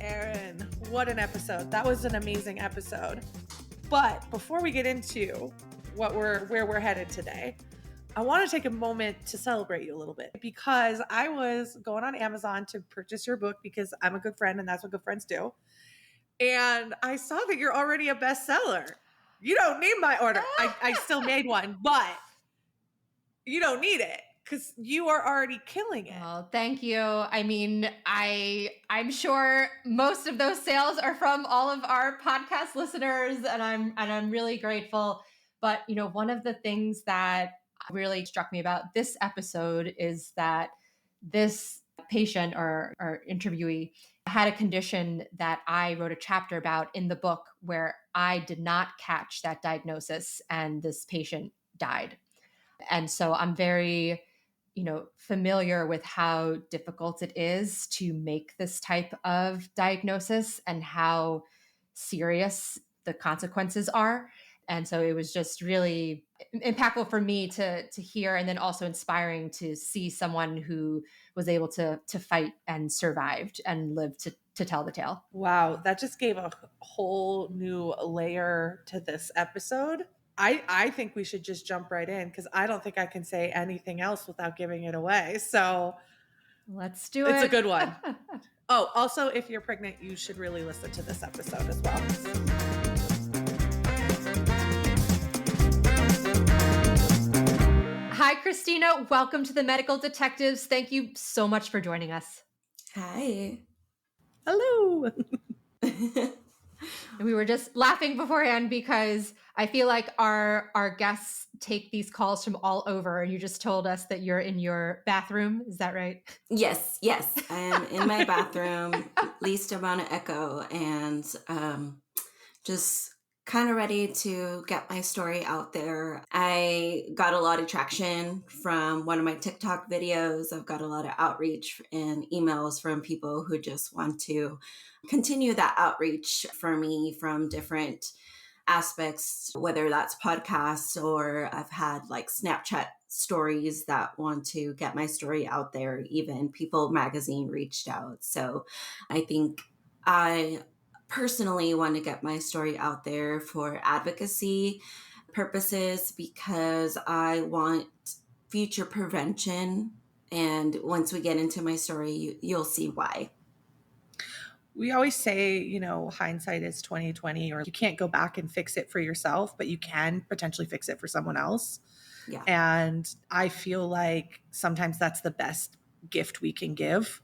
Aaron, what an episode. That was an amazing episode. But before we get into where we're headed today, I want to take a moment to celebrate you a little bit because I was going on Amazon to purchase your book because I'm a good friend and that's what good friends do. And I saw that you're already a bestseller. You don't need my order. I still made one, but you don't need it because you are already killing it. Well, thank you. I mean, I'm sure most of those sales are from all of our podcast listeners, and I'm really grateful. But one of the things that really struck me about this episode is that this patient or interviewee had a condition that I wrote a chapter about in the book where I did not catch that diagnosis and this patient died. And so I'm very familiar with how difficult it is to make this type of diagnosis and how serious the consequences are. And so it was just really impactful for me to hear, and then also inspiring to see someone who was able to fight and survived and lived to tell the tale. Wow, that just gave a whole new layer to this episode. I think we should just jump right in because I don't think I can say anything else without giving it away. So let's do it. It's a good one. Oh, also, if you're pregnant, you should really listen to this episode as well. Hi, Krystina. Welcome to the Medical Detectives. Thank you so much for joining us. Hi. Hello. And we were just laughing beforehand because I feel like our guests take these calls from all over, and you just told us that you're in your bathroom. Is that right? Yes. I am in my bathroom, least amount of echo, and just kind of ready to get my story out there. I got a lot of traction from one of my TikTok videos. I've got a lot of outreach and emails from people who just want to continue that outreach for me from different aspects, whether that's podcasts or I've had like Snapchat stories that want to get my story out there. Even People magazine reached out. So I think I personally want to get my story out there for advocacy purposes because I want future prevention. And once we get into my story, you'll see why. We always say, hindsight is 20/20, or you can't go back and fix it for yourself, but you can potentially fix it for someone else. Yeah. And I feel like sometimes that's the best gift we can give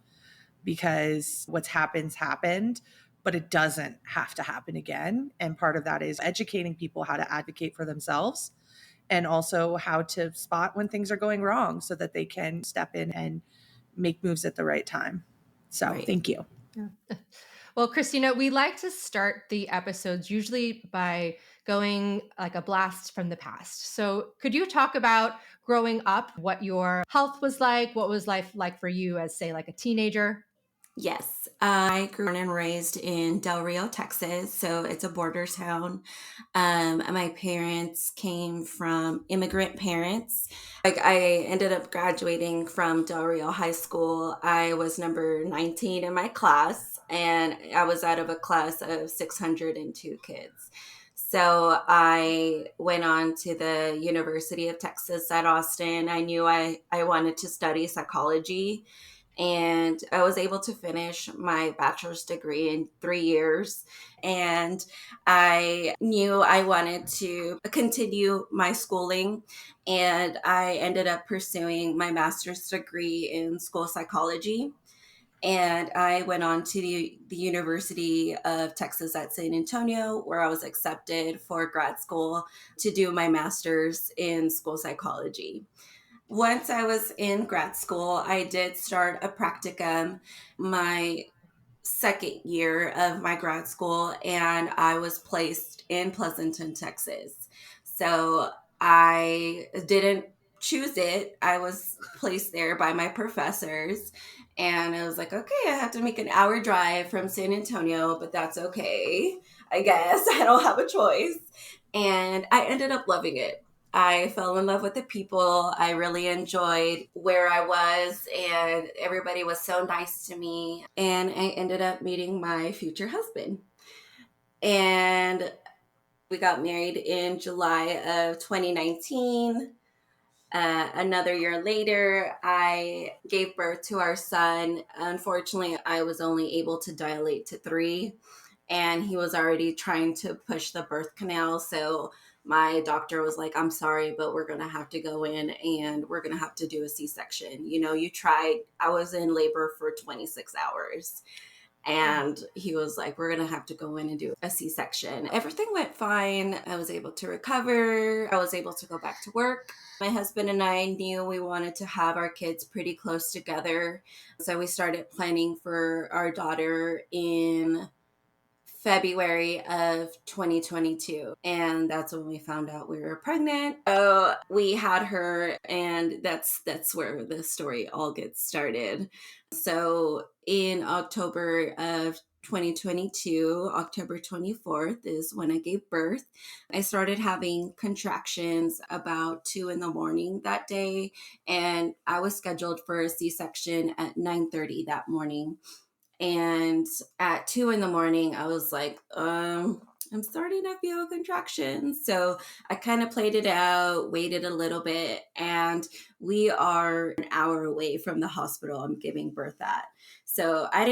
because what's happened, but it doesn't have to happen again. And part of that is educating people how to advocate for themselves and also how to spot when things are going wrong so that they can step in and make moves at the right time. So Right. Thank you. Well, Krystina, we like to start the episodes usually by going like a blast from the past. So could you talk about growing up, what your health was like? What was life like for you as, say, like a teenager? Yes, I grew and raised in Del Rio, Texas, so it's a border town. My parents came from immigrant parents. Like I ended up graduating from Del Rio High School. I was number 19 in my class, and I was out of a class of 602 kids. So I went on to the University of Texas at Austin. I knew I wanted to study psychology. And I was able to finish my bachelor's degree in 3 years. And I knew I wanted to continue my schooling. And I ended up pursuing my master's degree in school psychology. And I went on to the University of Texas at San Antonio, where I was accepted for grad school to do my master's in school psychology. Once I was in grad school, I did start a practicum my second year of my grad school, and I was placed in Pleasanton, Texas. So I didn't choose it. I was placed there by my professors, and I was like, okay, I have to make an hour drive from San Antonio, but that's okay. I guess I don't have a choice. And I ended up loving it. I fell in love with the people. I really enjoyed where I was, and everybody was so nice to me. And I ended up meeting my future husband. And we got married in July of 2019. Another year later, I gave birth to our son. Unfortunately, I was only able to dilate to 3, and he was already trying to push the birth canal. So my doctor was like, I'm sorry, but we're going to have to go in and we're going to have to do a C-section. You tried. I was in labor for 26 hours. And he was like, we're going to have to go in and do a C-section. Everything went fine. I was able to recover. I was able to go back to work. My husband and I knew we wanted to have our kids pretty close together. So we started planning for our daughter in February of 2022. And that's when we found out we were pregnant. So we had her, and that's where the story all gets started. So in October of 2022, October 24th is when I gave birth. I started having contractions about 2 in the morning that day, and I was scheduled for a C-section at 9:30 that morning. And at 2 in the morning, I was like, I'm starting to feel contractions. So I kind of played it out, waited a little bit, and we are an hour away from the hospital I'm giving birth at. So I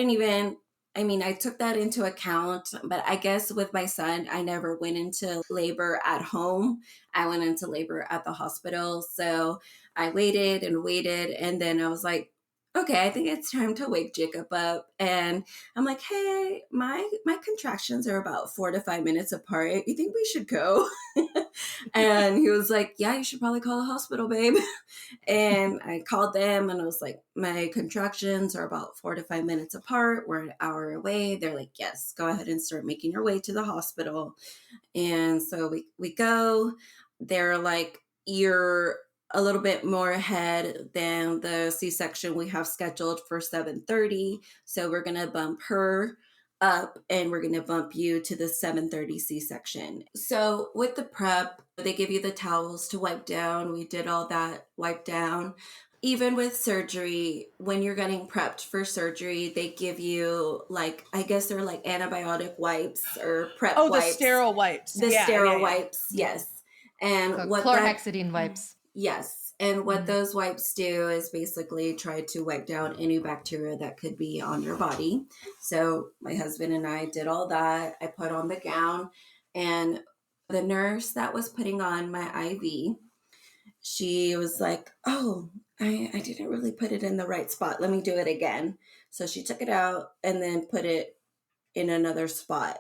took that into account, but I guess with my son, I never went into labor at home. I went into labor at the hospital. So I waited and waited, and then I was like, okay, I think it's time to wake Jacob up. And I'm like, hey, my contractions are about 4 to 5 minutes apart. You think we should go? And he was like, yeah, you should probably call the hospital, babe. And I called them, and I was like, my contractions are about 4 to 5 minutes apart. We're an hour away. They're like, yes, go ahead and start making your way to the hospital. And so we go. They're like, you're a little bit more ahead than the C-section we have scheduled for 7:30. So we're going to bump her up, and we're going to bump you to the 7:30 C-section. So with the prep, they give you the towels to wipe down. We did all that, wipe down. Even with surgery, when you're getting prepped for surgery, they give you I guess they're like antibiotic wipes or prep wipes. The sterile wipes. The sterile wipes, yes. And So what chlorhexidine wipes. Yes. And what those wipes do is basically try to wipe down any bacteria that could be on your body. So my husband and I did all that. I put on the gown, and the nurse that was putting on my IV, she was like, oh, I didn't really put it in the right spot. Let me do it again. So she took it out and then put it in another spot.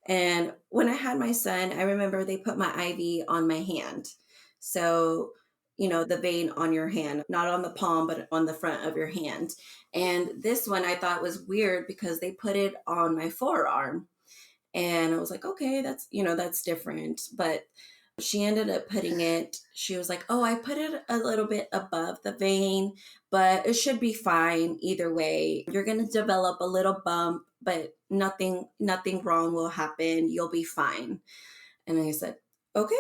And when I had my son, I remember they put my IV on my hand. So, the vein on your hand, not on the palm, but on the front of your hand. And this one I thought was weird because they put it on my forearm. And I was like, okay, that's different. But she ended up putting it, she was like, oh, I put it a little bit above the vein, but it should be fine either way. You're going to develop a little bump, but nothing wrong will happen. You'll be fine. And I said, okay,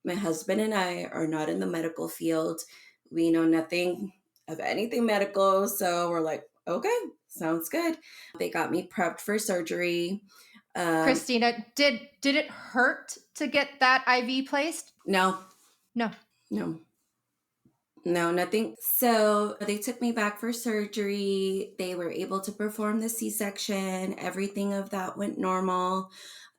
my husband and I are not in the medical field. We know nothing of anything medical. So we're like, okay, sounds good. They got me prepped for surgery. Krystina, did it hurt to get that IV placed? No, No, nothing. So they took me back for surgery. They were able to perform the C-section. Everything of that went normal.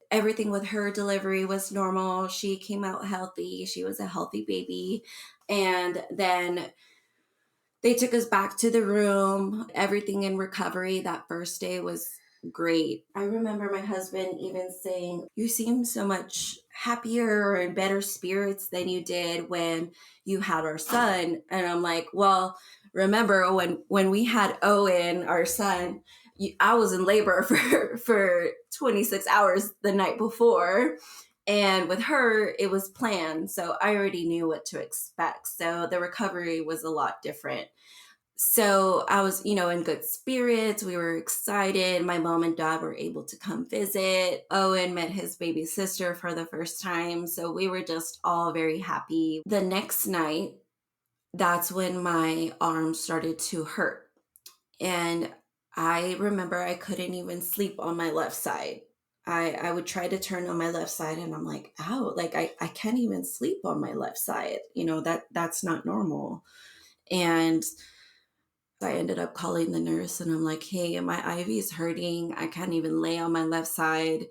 Everything with her delivery was normal. She came out healthy. She was a healthy baby. And then they took us back to the room. Everything in recovery that first day was great. I remember my husband even saying, you seem so much happier and better spirits than you did when you had our son. And I'm like, well, remember when we had Owen, our son, I was in labor for 26 hours the night before. And with her, it was planned. So I already knew what to expect. So the recovery was a lot different. So I was, in good spirits. We were excited. My mom and dad were able to come visit. Owen met his baby sister for the first time. So we were just all very happy. The next night, that's when my arm started to hurt. And I remember I couldn't even sleep on my left side. I would try to turn on my left side and I'm like, ow, like I can't even sleep on my left side. That's not normal. And I ended up calling the nurse and I'm like, hey, my IV is hurting. I can't even lay on my left side.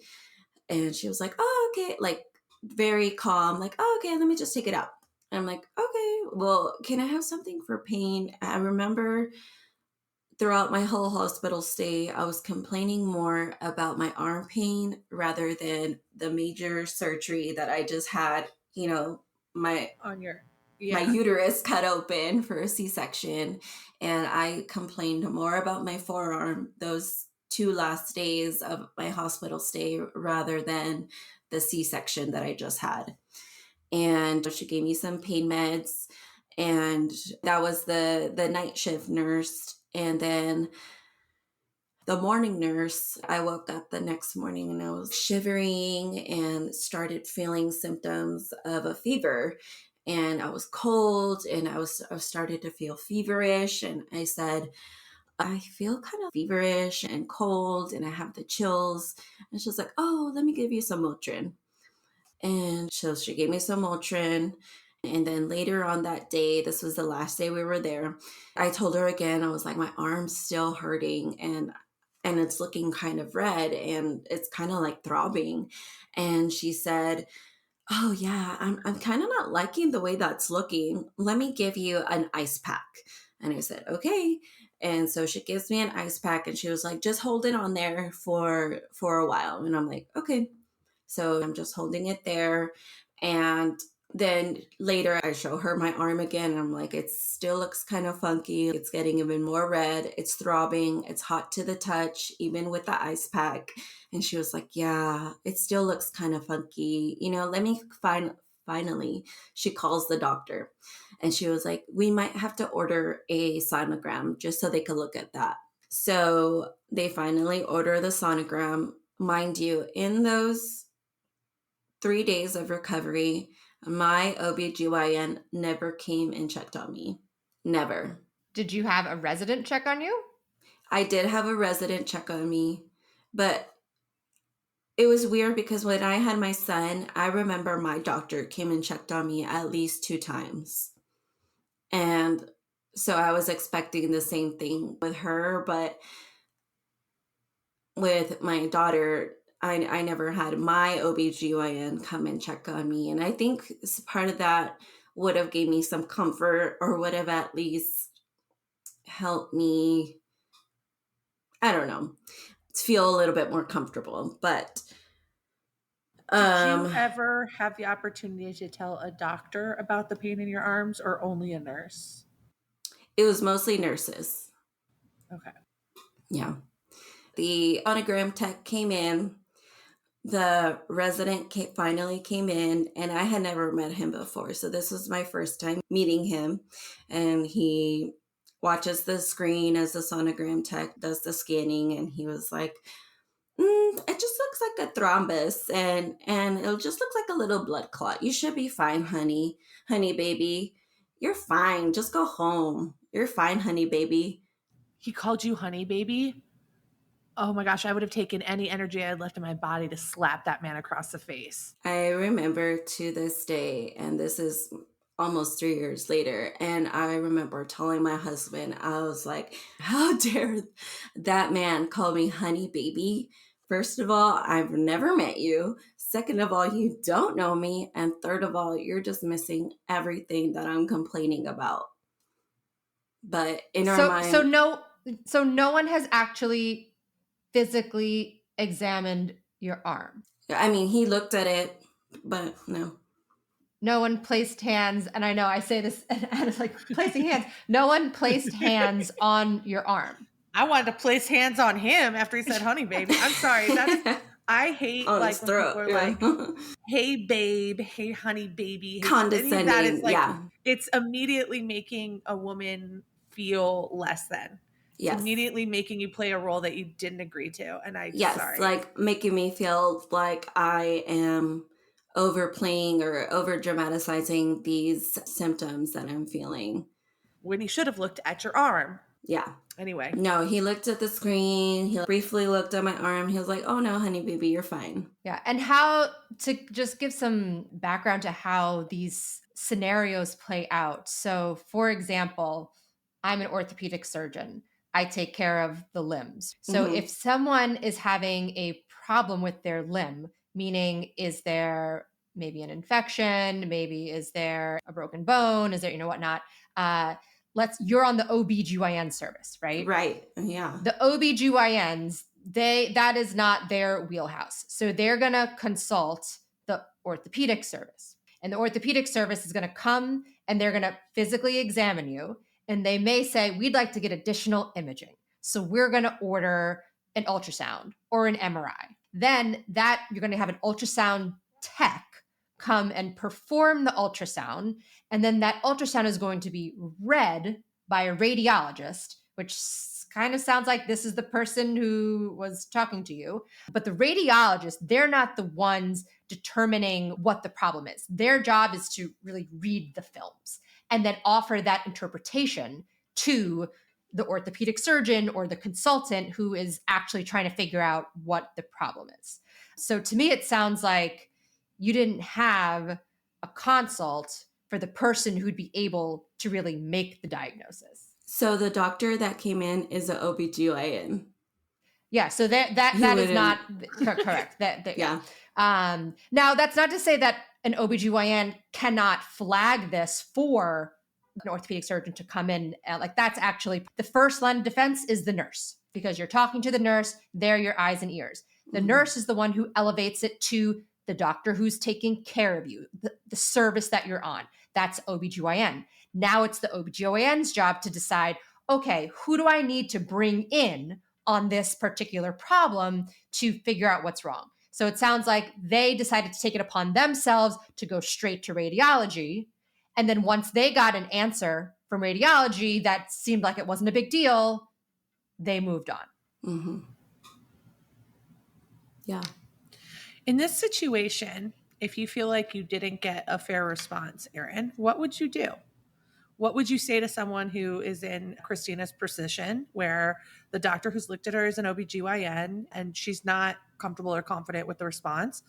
And she was like, oh, okay. Like very calm, like, oh, okay, let me just take it out. And I'm like, okay, well, can I have something for pain? I remember throughout my whole hospital stay, I was complaining more about my arm pain rather than the major surgery that I just had, my On your, my yeah. uterus cut open for a C-section. And I complained more about my forearm those 2 last days of my hospital stay rather than the C-section that I just had. And she gave me some pain meds, and that was the night shift nurse. And then the morning nurse, I woke up the next morning and I was shivering and started feeling symptoms of a fever. And I was cold and I started to feel feverish. And I said, I feel kind of feverish and cold and I have the chills. And she was like, oh, let me give you some Motrin. And so she gave me some Motrin. And then later on that day, this was the last day we were there, I told her again, I was like, my arm's still hurting and it's looking kind of red and it's kind of like throbbing. And she said, oh yeah, I'm kind of not liking the way that's looking. Let me give you an ice pack. And I said, okay. And so she gives me an ice pack and she was like, just hold it on there for a while. And I'm like, okay. So I'm just holding it there. And then later I show her my arm again. And I'm like, it still looks kind of funky. It's getting even more red. It's throbbing. It's hot to the touch, even with the ice pack. And she was like, yeah, it still looks kind of funky. Let me finally, she calls the doctor. And she was like, we might have to order a sonogram just so they could look at that. So they finally order the sonogram. Mind you, in those 3 days of recovery, my OBGYN never came and checked on me. Never. Did you have a resident check on you? I did have a resident check on me, but it was weird because when I had my son, I remember my doctor came and checked on me at least 2 times. And so I was expecting the same thing with her, but with my daughter, I never had my OBGYN come and check on me. And I think part of that would have gave me some comfort or would have at least helped me, I don't know, feel a little bit more comfortable. But Did you ever have the opportunity to tell a doctor about the pain in your arms or only a nurse? it was mostly nurses. Okay. Yeah. The sonogram tech came in. The resident finally came in, and I had never met him before. So this was my first time meeting him. And he watches the screen as the sonogram tech does the scanning. And he was like, it just looks like a thrombus and it'll just look like a little blood clot. You should be fine, honey. Honey, baby. You're fine. Just go home. You're fine, honey, baby. He called you honey baby? Oh my gosh, I would have taken any energy I had left in my body to slap that man across the face. I remember to this day, and this is almost 3 years later, and I remember telling my husband, I was like, how dare that man call me honey baby? First of all, I've never met you. Second of all, you don't know me. And third of all, you're just missing everything that I'm complaining about. But in our mind, So no one has actually physically examined your arm. I mean, he looked at it, but no. No one placed hands, and I know I say this, and it's like placing hands. No one placed hands on your arm. I wanted to place hands on him after he said honey baby. I'm sorry. I hate on like his when throat. people are like, hey babe, hey honey baby. Hey, Condescending, that is like, yeah. it's immediately making a woman feel less than. Yes. It's immediately making you play a role that you didn't agree to. And Yes, sorry. like making me feel like I am overplaying or over dramatizing these symptoms that I'm feeling. When he should have looked at your arm. Yeah. Anyway. No, he looked at the screen. He briefly looked at my arm. He was like, oh no, honey baby, you're fine. Yeah. And how to just give some background to how these scenarios play out. So, for example, I'm an orthopedic surgeon. I take care of the limbs. So, if someone is having a problem with their limb, meaning is there maybe an infection, maybe is there a broken bone, is there, whatnot, you're on the OBGYN service, right? Right. Yeah. The OBGYNs, that is not their wheelhouse. So they're going to consult the orthopedic service. And the orthopedic service is going to come and they're going to physically examine you. And they may say, we'd like to get additional imaging. So we're going to order an ultrasound or an MRI. Then you're going to have an ultrasound tech come and perform the ultrasound. And then that ultrasound is going to be read by a radiologist, which kind of sounds like this is the person who was talking to you. But the radiologist, they're not the ones determining what the problem is. Their job is to really read the films and then offer that interpretation to the orthopedic surgeon or the consultant who is actually trying to figure out what the problem is. So to me, it sounds like you didn't have a consult for the person who'd be able to really make the diagnosis. So the doctor that came in is an OBGYN. Yeah, so that is not correct. Yeah. Now, that's not to say that an OBGYN cannot flag this for an orthopedic surgeon to come in. That's actually the first line of defense is the nurse, because you're talking to the nurse, they're your eyes and ears. The nurse is the one who elevates it to the doctor who's taking care of you, the service that you're on. That's OBGYN. Now it's the OBGYN's job to decide, okay, who do I need to bring in on this particular problem to figure out what's wrong? So it sounds like they decided to take it upon themselves to go straight to radiology. And then once they got an answer from radiology that seemed like it wasn't a big deal, they moved on. Mm-hmm. Yeah. In this situation, if you feel like you didn't get a fair response, Erin, what would you do? What would you say to someone who is in Krystina's position, where the doctor who's looked at her is an OBGYN and she's not comfortable or confident with the response?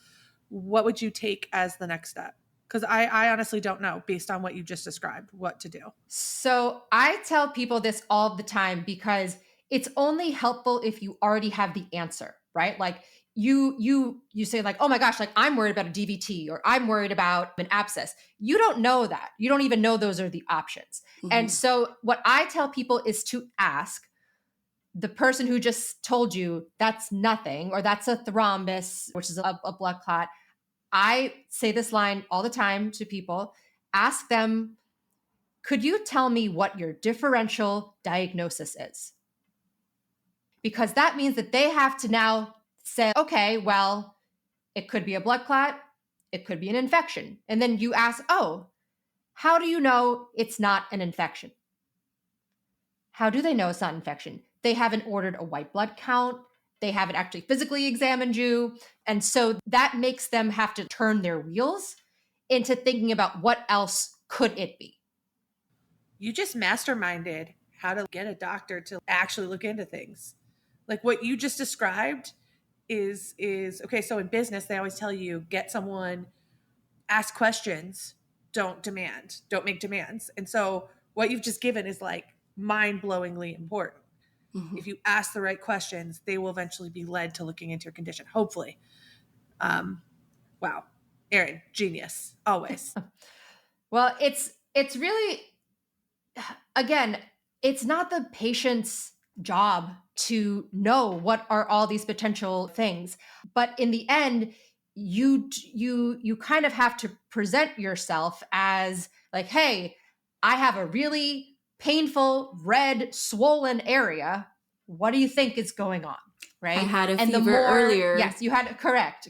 What would you take as the next step? Because I honestly don't know, based on what you just described, what to do. So I tell people this all the time because it's only helpful if you already have the answer, right? Like you say like, oh my gosh, like I'm worried about a DVT or I'm worried about an abscess. You don't know that. You don't even know those are the options. Mm-hmm. And so what I tell people is to ask the person who just told you that's nothing, or that's a thrombus, which is a blood clot. I say this line all the time to people. Ask them, could you tell me what your differential diagnosis is? Because that means that they have to now say, okay, well, it could be a blood clot, it could be an infection. And then you ask, oh, how do you know it's not an infection? How do they know it's not an infection? They haven't ordered a white blood count. They haven't actually physically examined you. And so that makes them have to turn their wheels into thinking about what else could it be. You just masterminded how to get a doctor to actually look into things. Like what you just described is okay. So in business, they always tell you, get someone, ask questions, don't make demands. And so what you've just given is like mind-blowingly important. Mm-hmm. If you ask the right questions, they will eventually be led to looking into your condition, hopefully. Wow. Erin, genius, always. Well, it's really, again, it's not the patient's job to know what are all these potential things. But in the end, you kind of have to present yourself as like, hey, I have a really painful, red, swollen area. What do you think is going on? Right? I had a fever earlier. Yes, you had correct.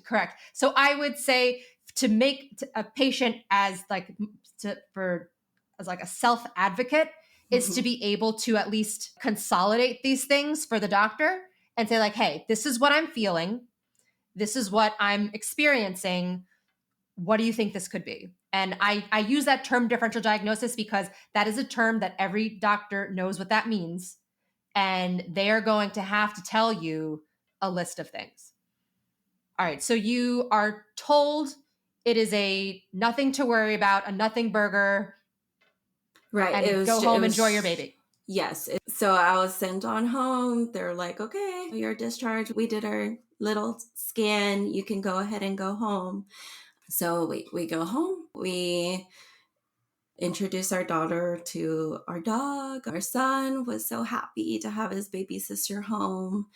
So I would say to make a patient as like a self advocate is to be able to at least consolidate these things for the doctor and say like, hey, this is what I'm feeling. This is what I'm experiencing. What do you think this could be? And I use that term differential diagnosis because that is a term that every doctor knows what that means. And they are going to have to tell you a list of things. All right. So you are told it is a nothing to worry about, a nothing burger. Right. And go home, enjoy your baby. Yes. So I was sent on home. They're like, okay, you're discharged. We did our little scan. You can go ahead and go home. So we go home. We introduce our daughter to our dog. Our son was so happy to have his baby sister home.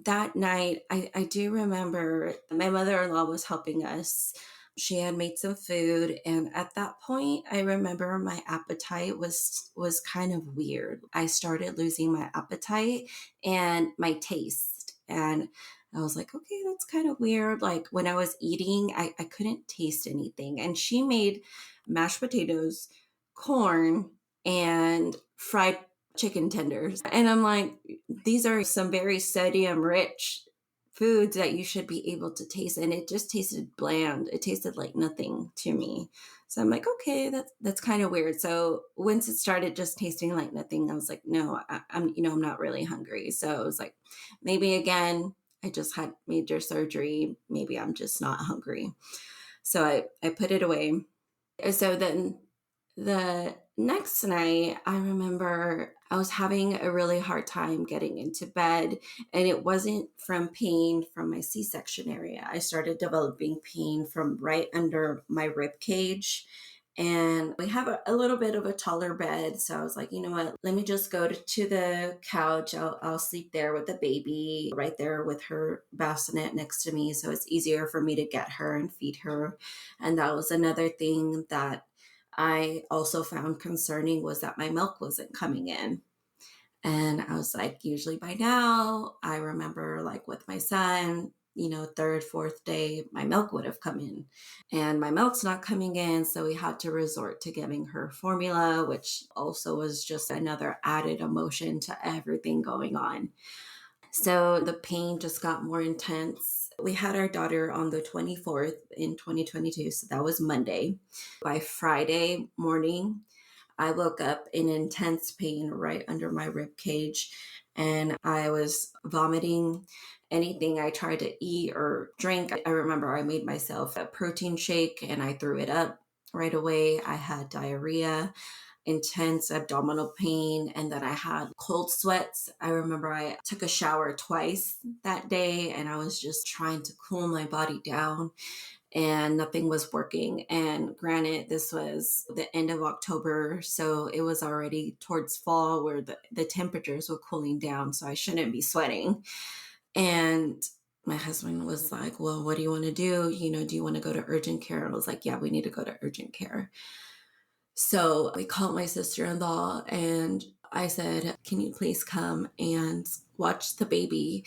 That night, I do remember my mother-in-law was helping us. She had made some food, and at that point I remember my appetite was kind of weird. I started losing my appetite and my taste, and I was like, okay, that's kind of weird. Like when I was eating, I couldn't taste anything. And she made mashed potatoes, corn, and fried chicken tenders. And I'm like, these are some very sodium rich foods that you should be able to taste. And it just tasted bland. It tasted like nothing to me. So I'm like, okay, that's kind of weird. So once it started just tasting like nothing, I was like, no, I'm not really hungry. So I was like, maybe again, I just had major surgery. Maybe I'm just not hungry. So I put it away. So then the next night, I remember I was having a really hard time getting into bed, and it wasn't from pain from my C-section area. I started developing pain from right under my rib cage. And we have a little bit of a taller bed. So I was like, you know what? Let me just go to the couch. I'll sleep there with the baby right there with her bassinet next to me. So it's easier for me to get her and feed her. And that was another thing that I also found concerning, was that my milk wasn't coming in. And I was like, usually by now, I remember like with my son, third, fourth day, my milk would have come in, and my milk's not coming in. So we had to resort to giving her formula, which also was just another added emotion to everything going on. So the pain just got more intense. We had our daughter on the 24th in 2022. So that was Monday. By Friday morning, I woke up in intense pain right under my rib cage, and I was vomiting. Anything I tried to eat or drink, I remember I made myself a protein shake and I threw it up right away. I had diarrhea, intense abdominal pain, and then I had cold sweats. I remember I took a shower twice that day, and I was just trying to cool my body down, and nothing was working. And granted, this was the end of October, so it was already towards fall where the temperatures were cooling down, so I shouldn't be sweating. And my husband was like, well, what do you want to do? Do you want to go to urgent care? And I was like, yeah, we need to go to urgent care. So we called my sister-in-law and I said, can you please come and watch the baby?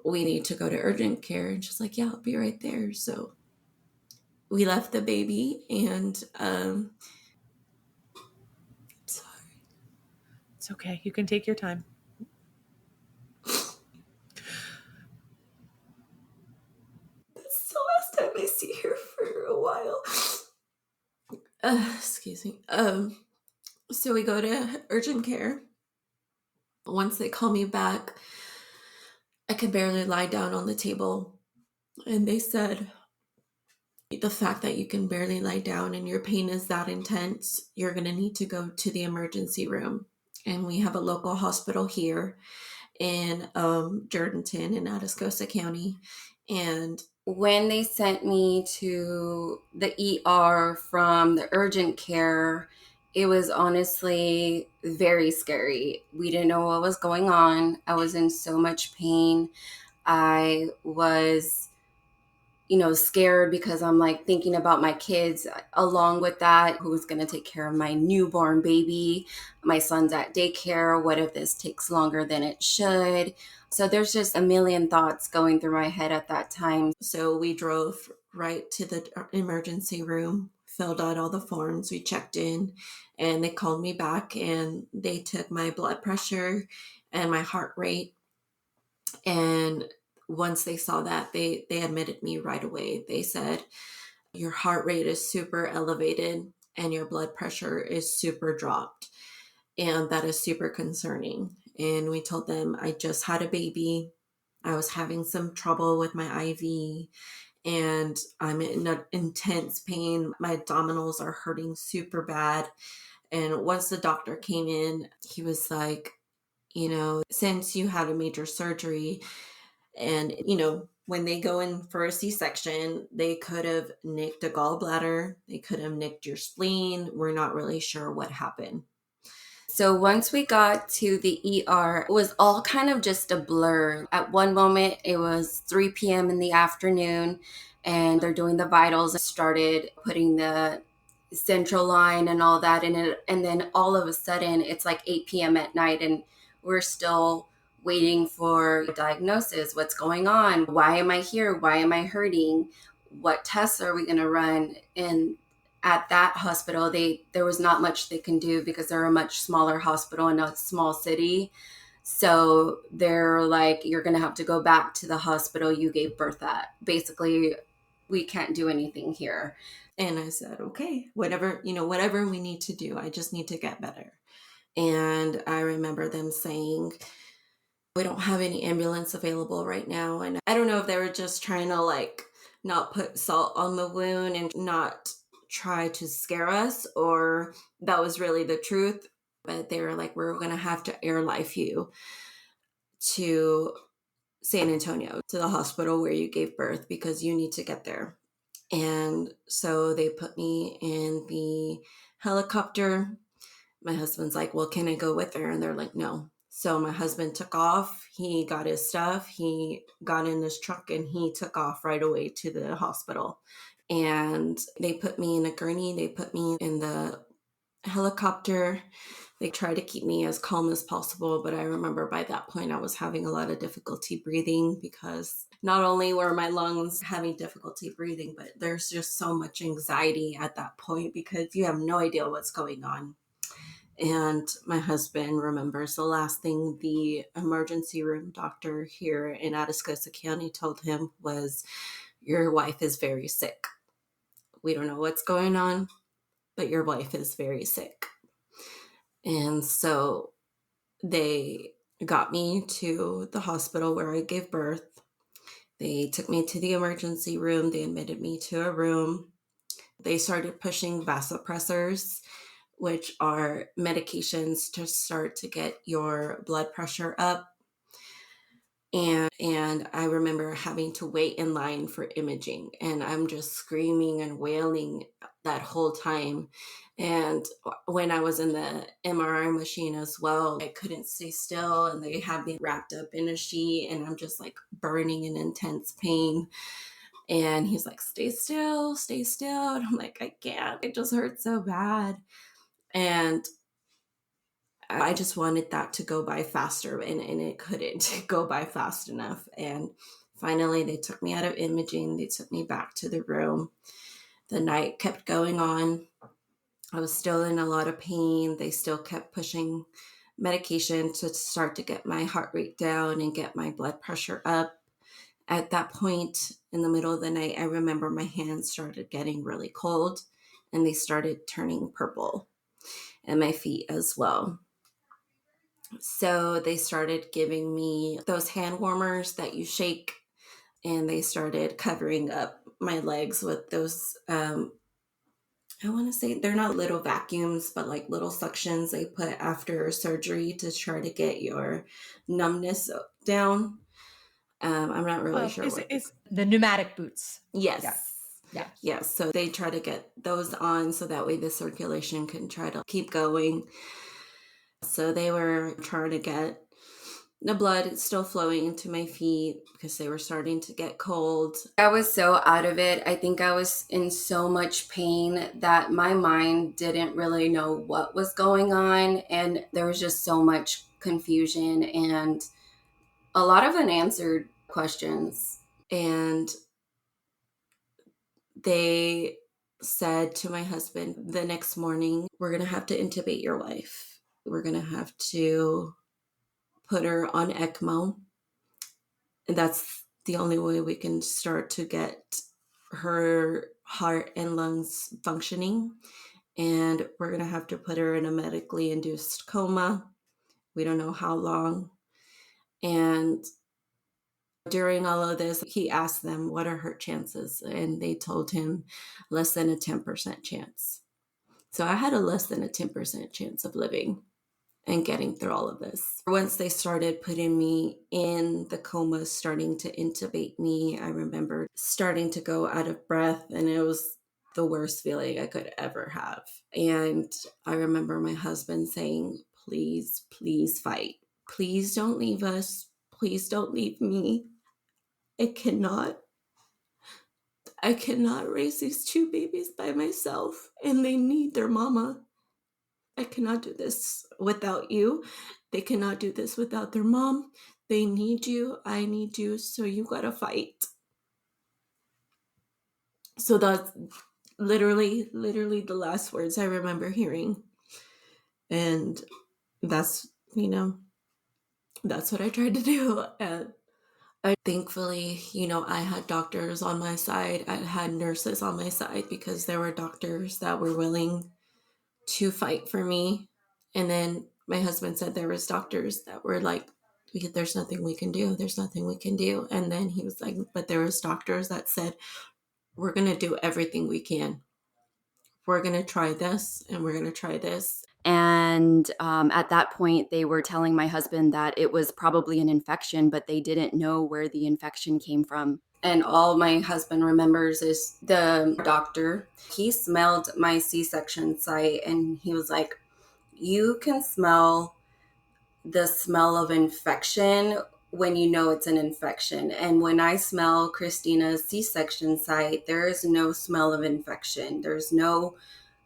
We need to go to urgent care. And she's like, yeah, I'll be right there. So we left the baby, and sorry. It's okay. You can take your time. That's the last time I see her for a while. Excuse me. So we go to urgent care. Once they call me back, I could barely lie down on the table. And they said, the fact that you can barely lie down and your pain is that intense, you're going to need to go to the emergency room. And we have a local hospital here in Jordanton in Atascosa County. And when they sent me to the ER from the urgent care, it was honestly very scary. We didn't know what was going on. I was in so much pain. I was scared because I'm like thinking about my kids along with that, who's going to take care of my newborn baby. My son's at daycare. What if this takes longer than it should? So there's just a million thoughts going through my head at that time. So we drove right to the emergency room, filled out all the forms. We checked in and they called me back and they took my blood pressure and my heart rate. And once they saw that, they admitted me right away. They said, your heart rate is super elevated and your blood pressure is super dropped. And that is super concerning. And we told them I just had a baby. I was having some trouble with my IV and I'm in intense pain. My abdominals are hurting super bad. And once the doctor came in, he was like, since you had a major surgery and, when they go in for a C-section, they could have nicked a gallbladder. They could have nicked your spleen. We're not really sure what happened. So once we got to the ER, it was all kind of just a blur. At one moment, it was 3 p.m. in the afternoon, and they're doing the vitals. Started putting the central line and all that in it. And then all of a sudden, it's like 8 p.m. at night, and we're still waiting for diagnosis. What's going on? Why am I here? Why am I hurting? What tests are we going to run? And at that hospital, there was not much they can do because they're a much smaller hospital in a small city. So they're like, you're going to have to go back to the hospital you gave birth at. Basically, we can't do anything here. And I said, okay, whatever we need to do. I just need to get better. And I remember them saying, we don't have any ambulance available right now. And I don't know if they were just trying to not put salt on the wound and not try to scare us, or that was really the truth. But they were like, we're going to have to airlife you to San Antonio, to the hospital where you gave birth, because you need to get there. And so they put me in the helicopter. My husband's like, well, can I go with her? And they're like, no. So my husband took off. He got his stuff. He got in his truck and he took off right away to the hospital. And they put me in a gurney. They put me in the helicopter. They tried to keep me as calm as possible. But I remember by that point, I was having a lot of difficulty breathing, because not only were my lungs having difficulty breathing, but there's just so much anxiety at that point because you have no idea what's going on. And my husband remembers the last thing the emergency room doctor here in Atascosa County told him was, your wife is very sick. We don't know what's going on, but your wife is very sick. And so they got me to the hospital where I gave birth. They took me to the emergency room. They admitted me to a room. They started pushing vasopressors, which are medications to start to get your blood pressure up. And I remember having to wait in line for imaging, and I'm just screaming and wailing that whole time. And when I was in the MRI machine as well, I couldn't stay still, and they had me wrapped up in a sheet, and I'm just like burning in intense pain. And he's like, stay still, stay still. And I'm like, I can't. It just hurts so bad. And I just wanted that to go by faster, and it couldn't go by fast enough. And finally, they took me out of imaging. They took me back to the room. The night kept going on. I was still in a lot of pain. They still kept pushing medication to start to get my heart rate down and get my blood pressure up. At that point in the middle of the night, I remember my hands started getting really cold and they started turning purple, and my feet as well. So they started giving me those hand warmers that you shake, and they started covering up my legs with those, I want to say they're not little vacuums, but like little suctions they put after surgery to try to get your numbness down. I'm not really sure what. Is the pneumatic boots. Yes. Yeah. Yes. So they try to get those on so that way the circulation can try to keep going. So they were trying to get the blood still flowing into my feet because they were starting to get cold. I was so out of it. I think I was in so much pain that my mind didn't really know what was going on. And there was just so much confusion and a lot of unanswered questions. And they said to my husband the next morning, we're going to have to intubate your wife. We're going to have to put her on ECMO. And that's the only way we can start to get her heart and lungs functioning. And we're going to have to put her in a medically induced coma. We don't know how long. And during all of this, he asked them, what are her chances? And they told him less than a 10% chance. So I had a less than a 10% chance of living and getting through all of this. Once they started putting me in the coma, starting to intubate me, I remember starting to go out of breath, and it was the worst feeling I could ever have. And I remember my husband saying, please, please fight. Please don't leave us. Please don't leave me. I cannot raise these two babies by myself, and they need their mama. I cannot do this without you. They cannot do this without their mom. They need you. I need you. So you gotta fight. So that's literally the last words I remember hearing. And that's, that's what I tried to do. And thankfully, I had doctors on my side. I had nurses on my side because there were doctors that were willing to fight for me. And then my husband said there was doctors that were like, there's nothing we can do. There's nothing we can do. And then he was like, but there was doctors that said, we're going to do everything we can. We're going to try this and we're going to try this. And at that point, they were telling my husband that it was probably an infection, but they didn't know where the infection came from. And all my husband remembers is the doctor. He smelled my C-section site and he was like, you can smell the smell of infection when you know it's an infection. And when I smell Krystina's C-section site, there is no smell of infection. There's no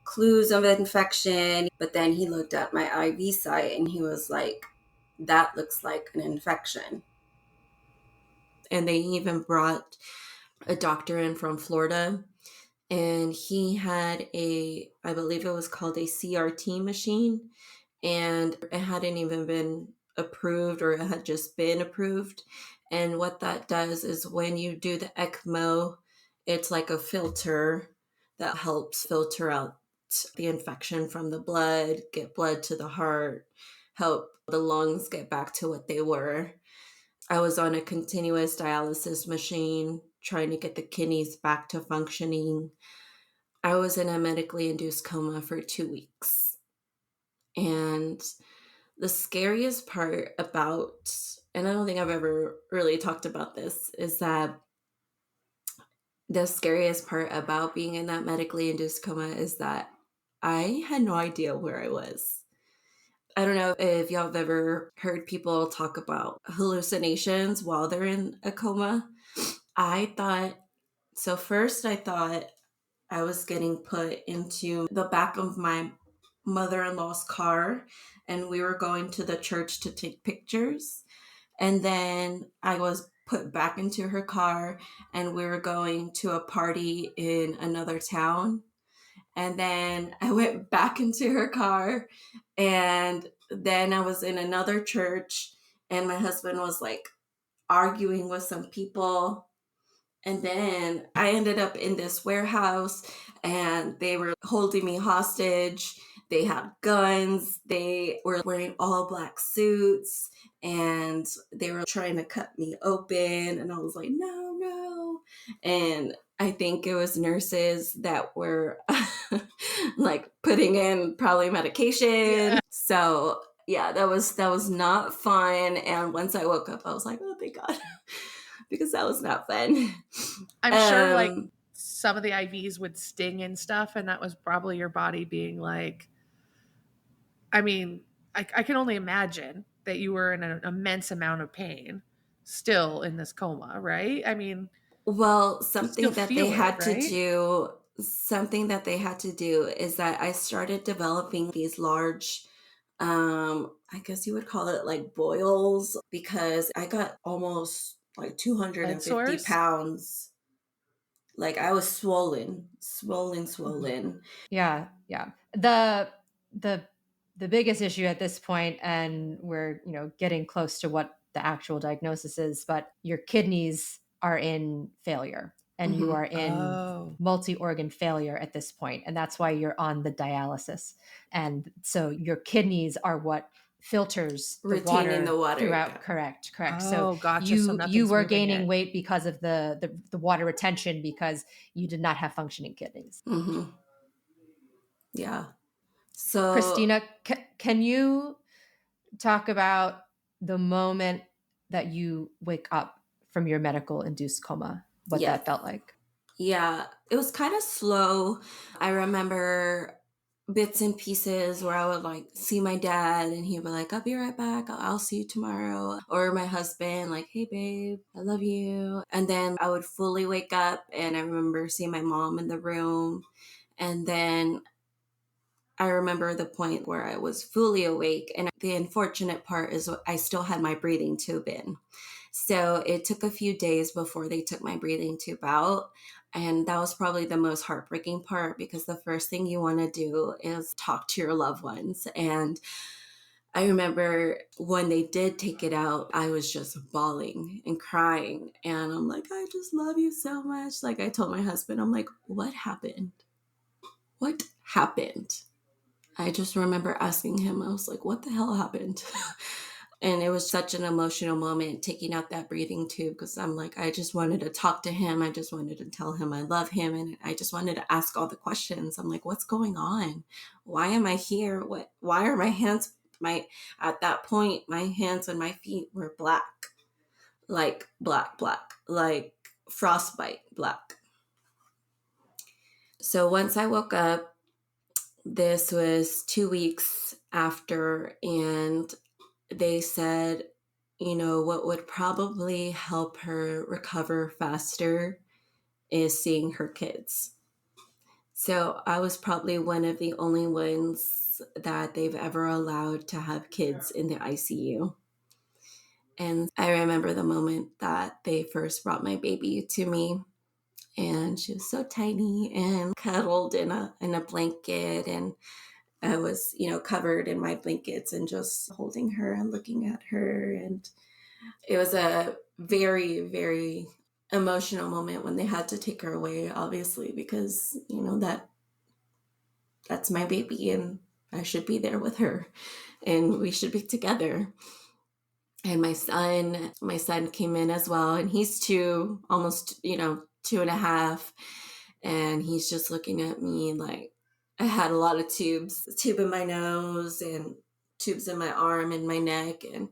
clues of infection. But then he looked at my IV site and he was like, that looks like an infection. And they even brought a doctor in from Florida, and he had I believe it was called a CRT machine, and it hadn't even been approved, or it had just been approved. And what that does is when you do the ECMO, it's like a filter that helps filter out the infection from the blood, get blood to the heart, help the lungs get back to what they were. I was on a continuous dialysis machine trying to get the kidneys back to functioning. I was in a medically induced coma for 2 weeks. And the scariest part about, and I don't think I've ever really talked about this, is that the scariest part about being in that medically induced coma is that I had no idea where I was. I don't know if y'all have ever heard people talk about hallucinations while they're in a coma. First I thought I was getting put into the back of my mother-in-law's car, and we were going to the church to take pictures. And then I was put back into her car, and we were going to a party in another town. And then I went back into her car, and then I was in another church, and my husband was like arguing with some people. And then I ended up in this warehouse, and they were holding me hostage. They had guns. They were wearing all black suits, and they were trying to cut me open. And I was like, no, no. And I think it was nurses that were like putting in probably medication. Yeah. So yeah, that was not fun. And once I woke up, I was like, oh, thank God. Because that was not fun. I'm sure like some of the IVs would sting and stuff, and that was probably your body being like, I mean, I can only imagine that you were in an immense amount of pain still in this coma, right? I mean, well, something that they had right? to do is that I started developing these large, I guess you would call it like boils, because I got almost like 250 pounds. Like I was swollen. Yeah. The biggest issue at this point, and we're, getting close to what the actual diagnosis is, but your kidneys are in failure and you are in Oh. multi-organ failure at this point, and that's why you're on the dialysis. And so your kidneys are what filters the Retaining the water. throughout. Correct. Oh, So gotcha. So you nothing's were moving gaining it. weight because of the water retention, because you did not have functioning kidneys. Yeah. So Krystina, can you talk about the moment that you wake up from your medical induced coma, what Yeah. that felt like? Yeah, it was kind of slow. I remember bits and pieces where I would like see my dad and he'd be like, I'll be right back. I'll see you tomorrow. Or my husband, like, hey, babe, I love you. And then I would fully wake up and I remember seeing my mom in the room. And then I remember the point where I was fully awake. And the unfortunate part is I still had my breathing tube in. So it took a few days before they took my breathing tube out. And that was probably the most heartbreaking part, because the first thing you want to do is talk to your loved ones. And I remember when they did take it out, I was just bawling and crying. And I'm like, I just love you so much. Like I told my husband, I'm like, what happened? What happened? I just remember asking him, I was like, what the hell happened? And it was such an emotional moment taking out that breathing tube, because I'm like, I just wanted to talk to him. I just wanted to tell him I love him. And I just wanted to ask all the questions. I'm like, what's going on? Why am I here? Why are my hands, at that point, my hands and my feet were black, like like frostbite black. So once I woke up, this was 2 weeks after, and they said, what would probably help her recover faster is seeing her kids. So I was probably one of the only ones that they've ever allowed to have kids in the ICU. And I remember the moment that they first brought my baby to me, and she was so tiny and cuddled in a blanket, and I was, covered in my blankets and just holding her and looking at her. And it was a very, very emotional moment when they had to take her away, obviously, because, that's my baby and I should be there with her and we should be together. And my son came in as well, and he's almost 2.5. And he's just looking at me like I had a lot of tubes, a tube in my nose and tubes in my arm and my neck. And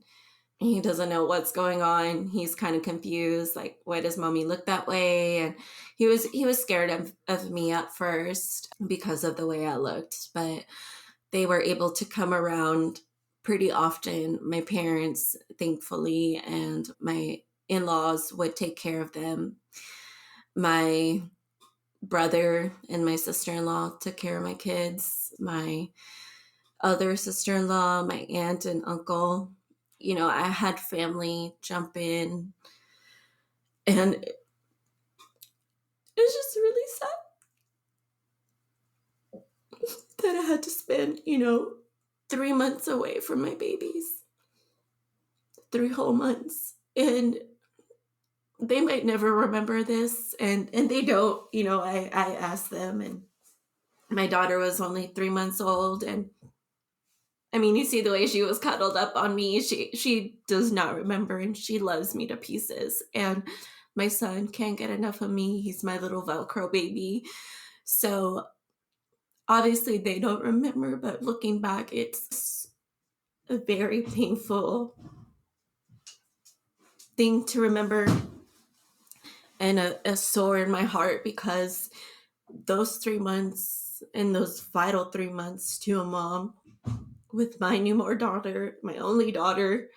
he doesn't know what's going on. He's kind of confused, like, why does mommy look that way? And he was scared of me at first because of the way I looked, but they were able to come around pretty often. My parents, thankfully, and my in-laws would take care of them. My brother and my sister-in-law took care of my kids. My other sister-in-law, my aunt and uncle, I had family jump in, and it's just really sad that I had to spend, 3 months away from my babies, 3 whole months. And they might never remember this, and they don't, I asked them, and my daughter was only 3 months old, and I mean, you see the way she was cuddled up on me. She does not remember, and she loves me to pieces. And my son can't get enough of me. He's my little Velcro baby. So obviously they don't remember, but looking back, it's a very painful thing to remember, and a sore in my heart, because those 3 months and those vital 3 months to a mom with my newborn daughter, my only daughter,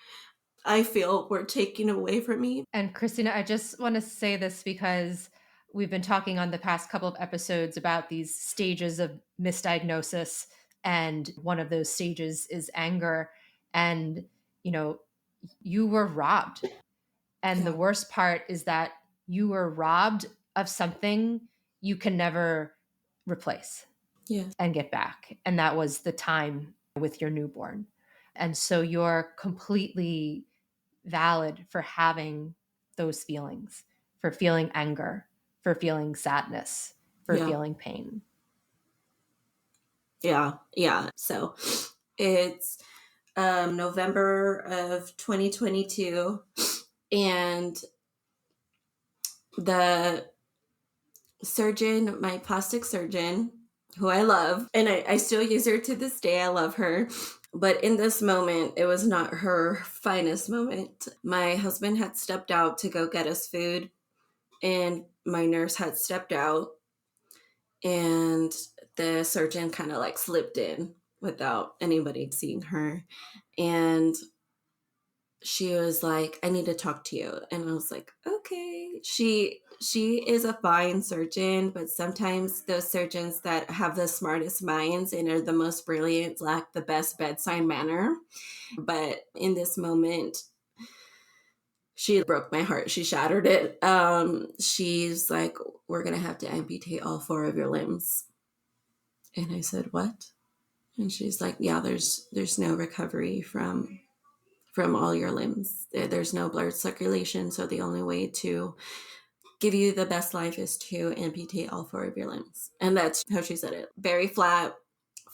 I feel were taken away from me. And Krystina, I just want to say this because we've been talking on the past couple of episodes about these stages of misdiagnosis, and one of those stages is anger. And, you were robbed. And the worst part is that you were robbed of something you can never replace and get back. And that was the time with your newborn. And so you're completely valid for having those feelings, for feeling anger, for feeling sadness, for feeling pain. Yeah. So it's November of 2022, and the surgeon, my plastic surgeon, who I love, and I still use her to this day. I love her. But in this moment, it was not her finest moment. My husband had stepped out to go get us food, and my nurse had stepped out, and the surgeon kind of like slipped in without anybody seeing her. And she was like, I need to talk to you. And I was like, okay. She is a fine surgeon, but sometimes those surgeons that have the smartest minds and are the most brilliant lack the best bedside manner. But in this moment, she broke my heart. She shattered it. She's like, we're going to have to amputate all 4 of your limbs. And I said, what? And she's like, yeah, there's no recovery from all your limbs. There's no blood circulation. So the only way to give you the best life is to amputate all 4 of your limbs. And that's how she said it. Very flat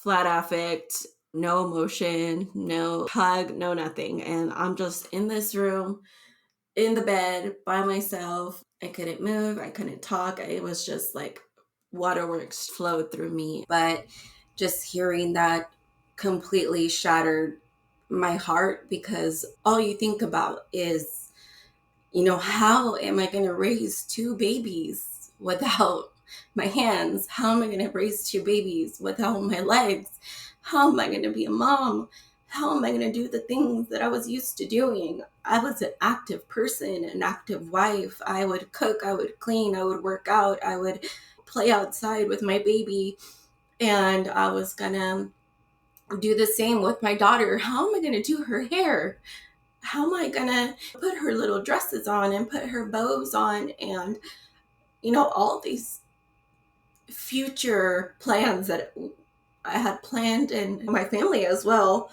affect, no emotion, no hug, no nothing. And I'm just in this room, in the bed by myself. I couldn't move. I couldn't talk. It was just like waterworks flowed through me. But just hearing that completely shattered my heart, because all you think about is, how am I going to raise 2 babies without my hands? How am I going to raise 2 babies without my legs? How am I going to be a mom? How am I going to do the things that I was used to doing? I was an active person, an active wife. I would cook, I would clean, I would work out, I would play outside with my baby. And I was going to do the same with my daughter. How am I going to do her hair? How am I going to put her little dresses on and put her bows on? And, all these future plans that I had planned, and my family as well,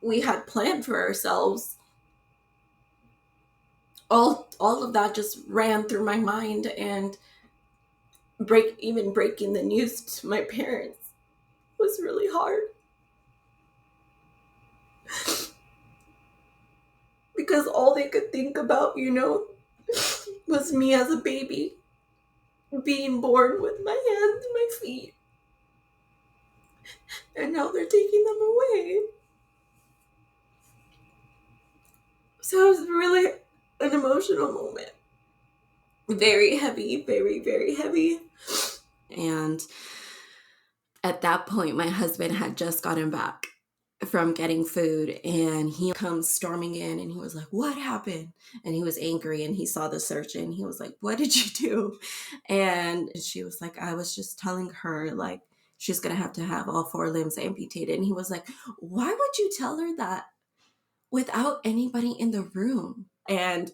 we had planned for ourselves. All of that just ran through my mind, and breaking the news to my parents was really hard. Because all they could think about, was me as a baby, being born with my hands and my feet. And now they're taking them away. So it was really an emotional moment. Very heavy, very, very heavy. And at that point, my husband had just gotten back from getting food, and he comes storming in, and he was like, what happened? And he was angry, and he saw the surgeon. He was like, what did you do? And she was like, I was just telling her, like, she's going to have all 4 limbs amputated. And he was like, why would you tell her that without anybody in the room? And,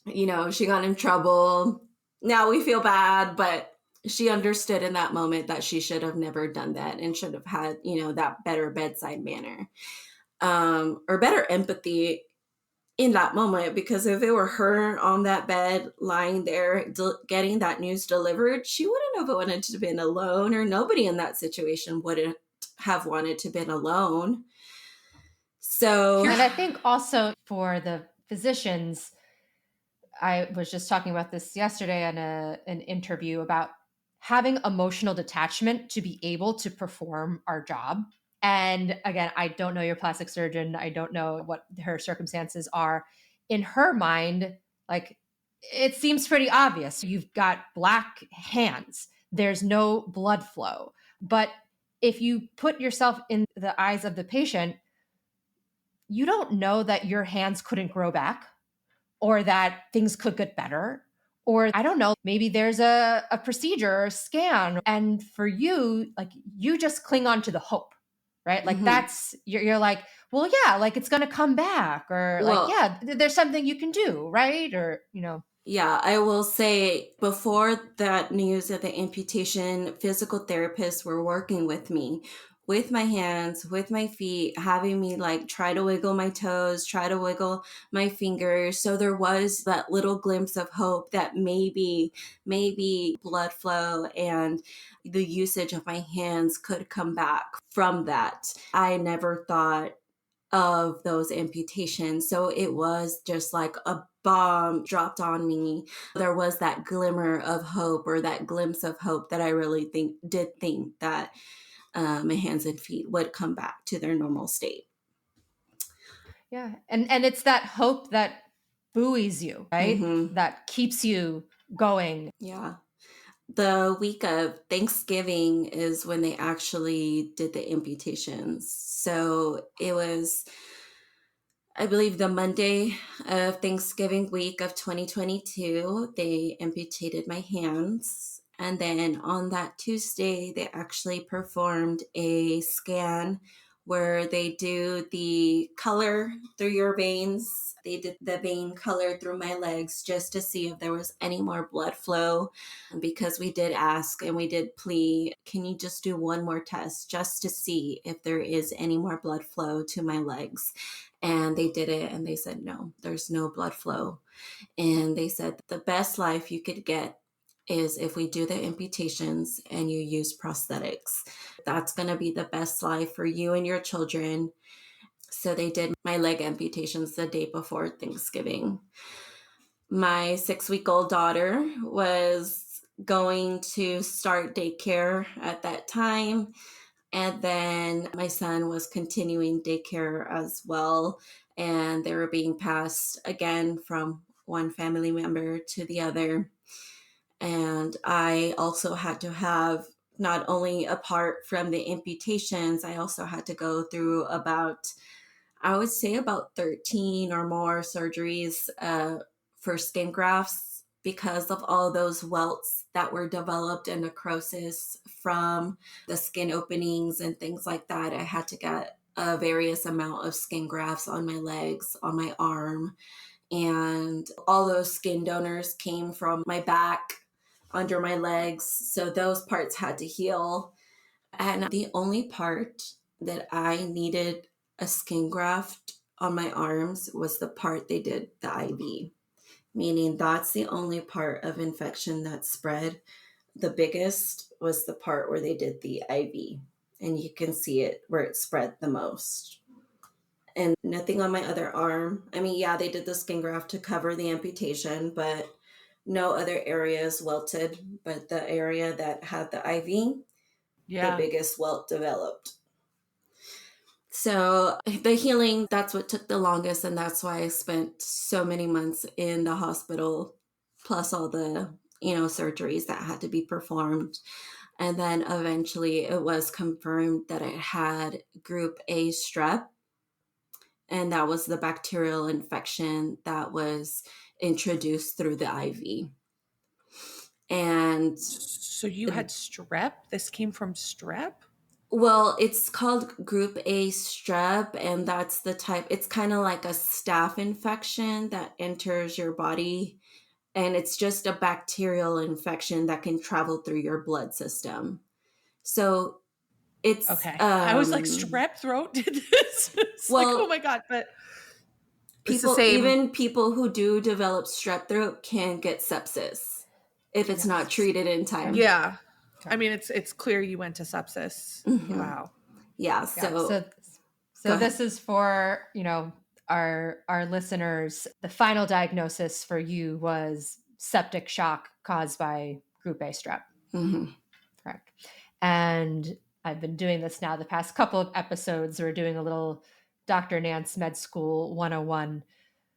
she got in trouble. Now we feel bad, but she understood in that moment that she should have never done that and should have had, that better bedside manner, or better empathy in that moment. Because if it were her on that bed, lying there, getting that news delivered, she wouldn't have wanted to have been alone, or nobody in that situation wouldn't have wanted to have been alone. So, and I think also for the physicians, I was just talking about this yesterday in an interview about having emotional detachment to be able to perform our job. And again, I don't know your plastic surgeon. I don't know what her circumstances are. In her mind, like, it seems pretty obvious. You've got black hands. There's no blood flow. But if you put yourself in the eyes of the patient, you don't know that your hands couldn't grow back, or that things could get better, or I don't know, maybe there's a procedure or a scan. And for you, like, you just cling on to the hope, right? Like, that's, you're like, well, yeah, like, it's going to come back, or there's something you can do, right? Or, Yeah, I will say before that news of the amputation, physical therapists were working with me with my hands, with my feet, having me like try to wiggle my toes, try to wiggle my fingers. So there was that little glimpse of hope that maybe blood flow and the usage of my hands could come back from that. I never thought of those amputations. So it was just like a bomb dropped on me. There was that glimmer of hope, or that glimpse of hope, that I really think that my hands and feet would come back to their normal state. Yeah. And it's that hope that buoys you, right? Mm-hmm. That keeps you going. Yeah. The week of Thanksgiving is when they actually did the amputations. So it was, I believe, the Monday of Thanksgiving week of 2022, they amputated my hands. And then on that Tuesday, they actually performed a scan where they do the color through your veins. They did the vein color through my legs just to see if there was any more blood flow. Because we did ask and we did plea, can you just do one more test just to see if there is any more blood flow to my legs? And they did it and they said, no, there's no blood flow. And they said the best life you could get is if we do the amputations and you use prosthetics. That's going to be the best life for you and your children. So they did my leg amputations the day before Thanksgiving. My 6-week-old daughter was going to start daycare at that time. And then my son was continuing daycare as well. And they were being passed again from one family member to the other. And I also had to have, not only apart from the amputations, I also had to go through about, I would say, about 13 or more surgeries for skin grafts because of all those welts that were developed and necrosis from the skin openings and things like that. I had to get a various amount of skin grafts on my legs, on my arm. And all those skin donors came from my back, under my legs. So those parts had to heal. And the only part that I needed a skin graft on my arms was the part they did the IV, meaning that's the only part of infection that spread. The biggest was the part where they did the IV, and you can see it where it spread the most. And nothing on my other arm. I mean, yeah, they did the skin graft to cover the amputation, but no other areas welted. But the area that had the IV, the biggest welt developed. So the healing, that's what took the longest. And that's why I spent so many months in the hospital, plus all the, surgeries that had to be performed. And then eventually it was confirmed that I had group A strep. And that was the bacterial infection that was introduced through the IV. And so you had strep? This came from strep? Well, it's called group A strep, and that's the type, it's kind of like a staph infection that enters your body, and it's just a bacterial infection that can travel through your blood system. So it's okay. I was like, strep throat did this. It's like, oh my God, but even people who do develop strep throat can get sepsis if it's not treated in time. Yeah. I mean, it's clear you went to sepsis. Mm-hmm. Wow. Yeah. So this is for, our listeners. The final diagnosis for you was septic shock caused by group A strep. Mm-hmm. Correct. And I've been doing this now the past couple of episodes. We're doing a little Dr. Nance Med School 101.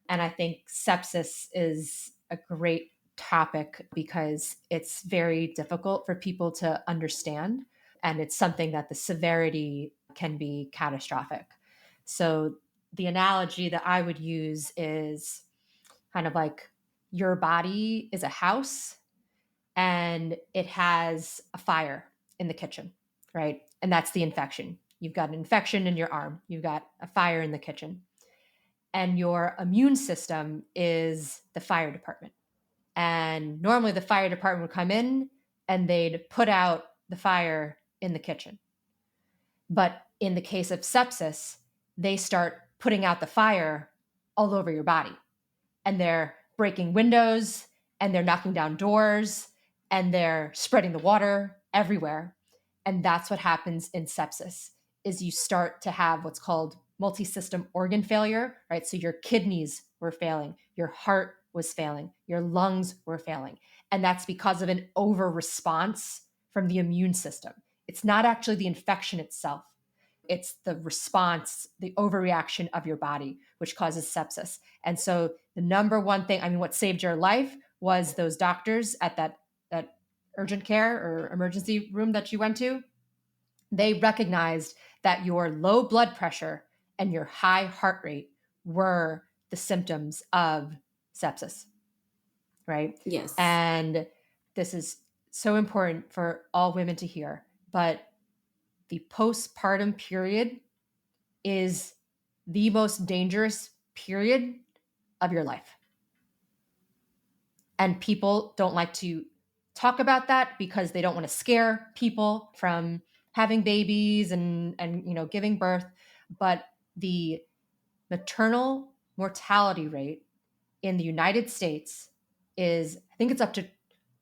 And I think sepsis is a great topic because it's very difficult for people to understand. And it's something that the severity can be catastrophic. So the analogy that I would use is kind of like your body is a house and it has a fire in the kitchen, right? And that's the infection. You've got an infection in your arm. You've got a fire in the kitchen. And your immune system is the fire department. And normally the fire department would come in and they'd put out the fire in the kitchen. But in the case of sepsis, they start putting out the fire all over your body. And they're breaking windows, and they're knocking down doors, and they're spreading the water everywhere. And that's what happens in sepsis, is you start to have what's called multi-system organ failure, right? So your kidneys were failing, your heart was failing, your lungs were failing. And that's because of an over response from the immune system. It's not actually the infection itself. It's the response, the overreaction of your body, which causes sepsis. And so the number one thing, what saved your life was those doctors at that urgent care or emergency room that you went to. They recognized that your low blood pressure and your high heart rate were the symptoms of sepsis, right? Yes. And this is so important for all women to hear. But the postpartum period is the most dangerous period of your life. And people don't like to talk about that because they don't want to scare people from having babies and giving birth. But the maternal mortality rate in the United States is, I think it's up to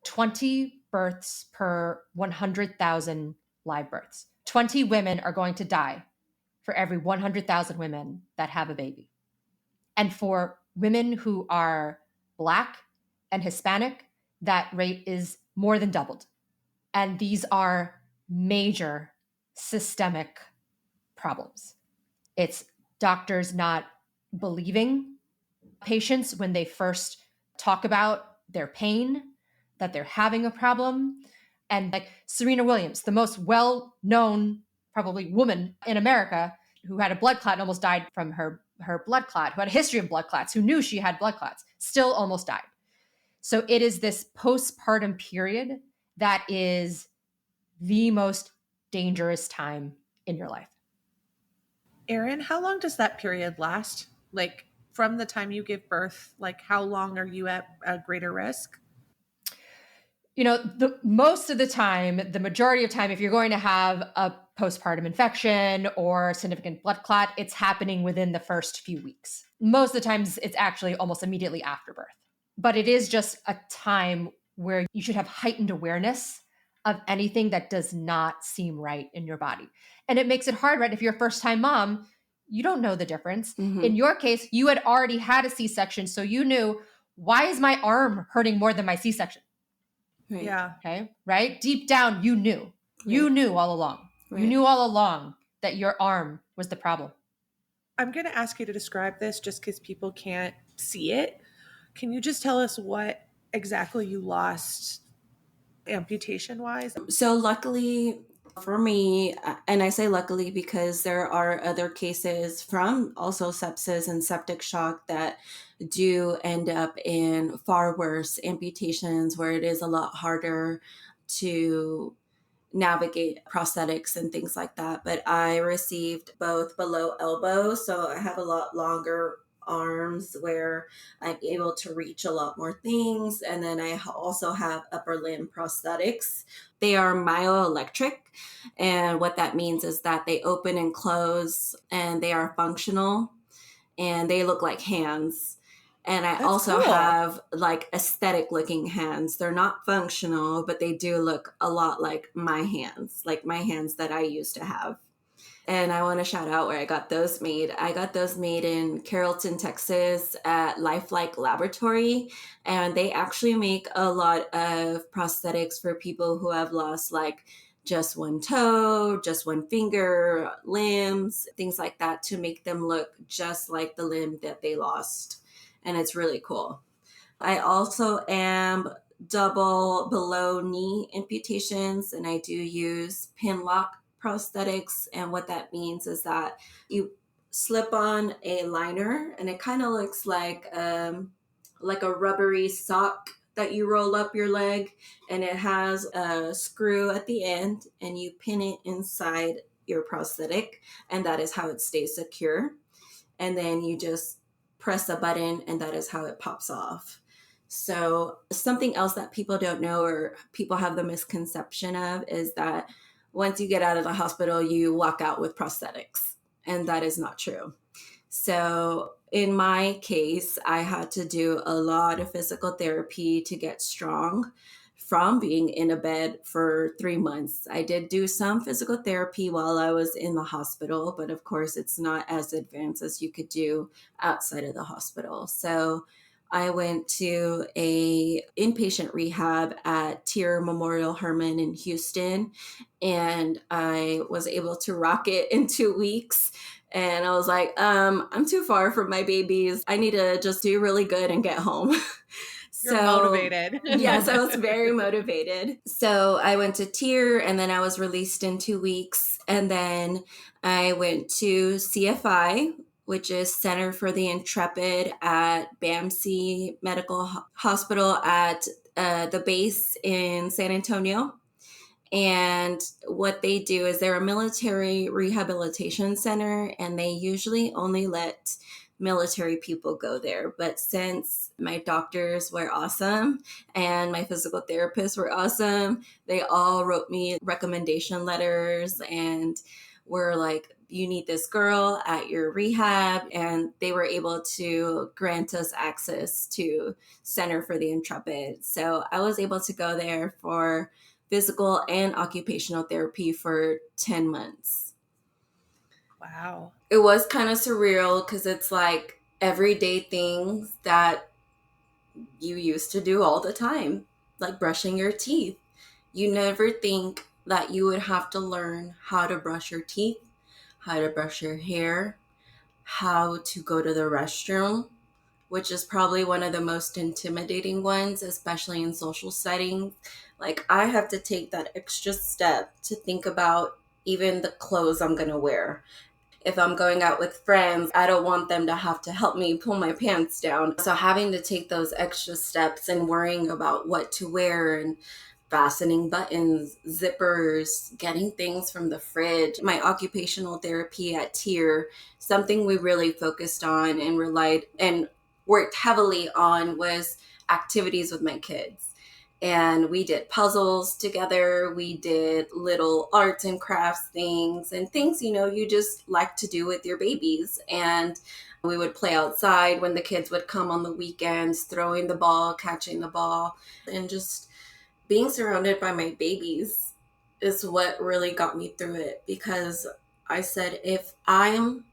20 births per 100,000 live births. 20 women are going to die for every 100,000 women that have a baby. And for women who are Black and Hispanic, that rate is more than doubled. And these are major systemic problems. It's doctors not believing patients when they first talk about their pain, that they're having a problem. And like Serena Williams, the most well-known probably woman in America who had a blood clot and almost died from her blood clot, who had a history of blood clots, who knew she had blood clots, still almost died. So it is this postpartum period that is the most dangerous time in your life. Erin, how long does that period last? Like from the time you give birth, like how long are you at a greater risk? The most of the time, the majority of time, if you're going to have a postpartum infection or significant blood clot, it's happening within the first few weeks. Most of the times, it's actually almost immediately after birth. But it is just a time where you should have heightened awareness of anything that does not seem right in your body. And it makes it hard, right? If you're a first-time mom, you don't know the difference. Mm-hmm. In your case, you had already had a C-section, so you knew, why is my arm hurting more than my C-section? Right. Yeah. Okay. Right. Deep down, you knew. Right. You knew all along. Right. You knew all along that your arm was the problem. I'm going to ask you to describe this just because people can't see it. Can you just tell us what exactly you lost amputation wise? So luckily for me, and I say luckily because there are other cases from also sepsis and septic shock that do end up in far worse amputations where it is a lot harder to navigate prosthetics and things like that. But I received both below elbow, so I have a lot longer arms where I'm able to reach a lot more things. And then I also have upper limb prosthetics. They are myoelectric. And what that means is that they open and close and they are functional and they look like hands. And I That's also cool. have like aesthetic looking hands. They're not functional, but they do look a lot like my hands that I used to have. And I want to shout out where I got those made. I got those made in Carrollton, Texas at Lifelike Laboratory. And they actually make a lot of prosthetics for people who have lost like just one toe, just one finger, limbs, things like that to make them look just like the limb that they lost. And it's really cool. I also am double below knee amputations, and I do use pin lock prosthetics. And what that means is that you slip on a liner and it kind of looks like a rubbery sock that you roll up your leg, and it has a screw at the end and you pin it inside your prosthetic, and that is how it stays secure. And then you just press a button and that is how it pops off. So something else that people don't know or people have the misconception of is that once you get out of the hospital, you walk out with prosthetics. And that is not true. So in my case, I had to do a lot of physical therapy to get strong from being in a bed for 3 months. I did do some physical therapy while I was in the hospital, but of course, it's not as advanced as you could do outside of the hospital. So I went to a inpatient rehab at Tier Memorial Hermann in Houston, and I was able to rock it in 2 weeks. And I was like, I'm too far from my babies. I need to just do really good and get home. You're motivated. Yes, I was very motivated. So I went to Tier, and then I was released in 2 weeks. And then I went to CFI, which is Center for the Intrepid at BAMC Medical Hospital at the base in San Antonio. And what they do is they're a military rehabilitation center, and they usually only let military people go there. But since my doctors were awesome and my physical therapists were awesome, they all wrote me recommendation letters and were like, you need this girl at your rehab. And they were able to grant us access to Center for the Intrepid. So I was able to go there for physical and occupational therapy for 10 months. Wow. It was kind of surreal because it's like everyday things that you used to do all the time, like brushing your teeth. You never think that you would have to learn how to brush your teeth, how to brush your hair, how to go to the restroom, which is probably one of the most intimidating ones, especially in social settings. Like, I have to take that extra step to think about even the clothes I'm going to wear. If I'm going out with friends, I don't want them to have to help me pull my pants down. So having to take those extra steps and worrying about what to wear and fastening buttons, zippers, getting things from the fridge. My occupational therapy at Tier, something we really focused on and relied and worked heavily on was activities with my kids. And we did puzzles together. We did little arts and crafts things and things, you just like to do with your babies. And we would play outside when the kids would come on the weekends, throwing the ball, catching the ball, and just being surrounded by my babies is what really got me through it. Because I said, if I'm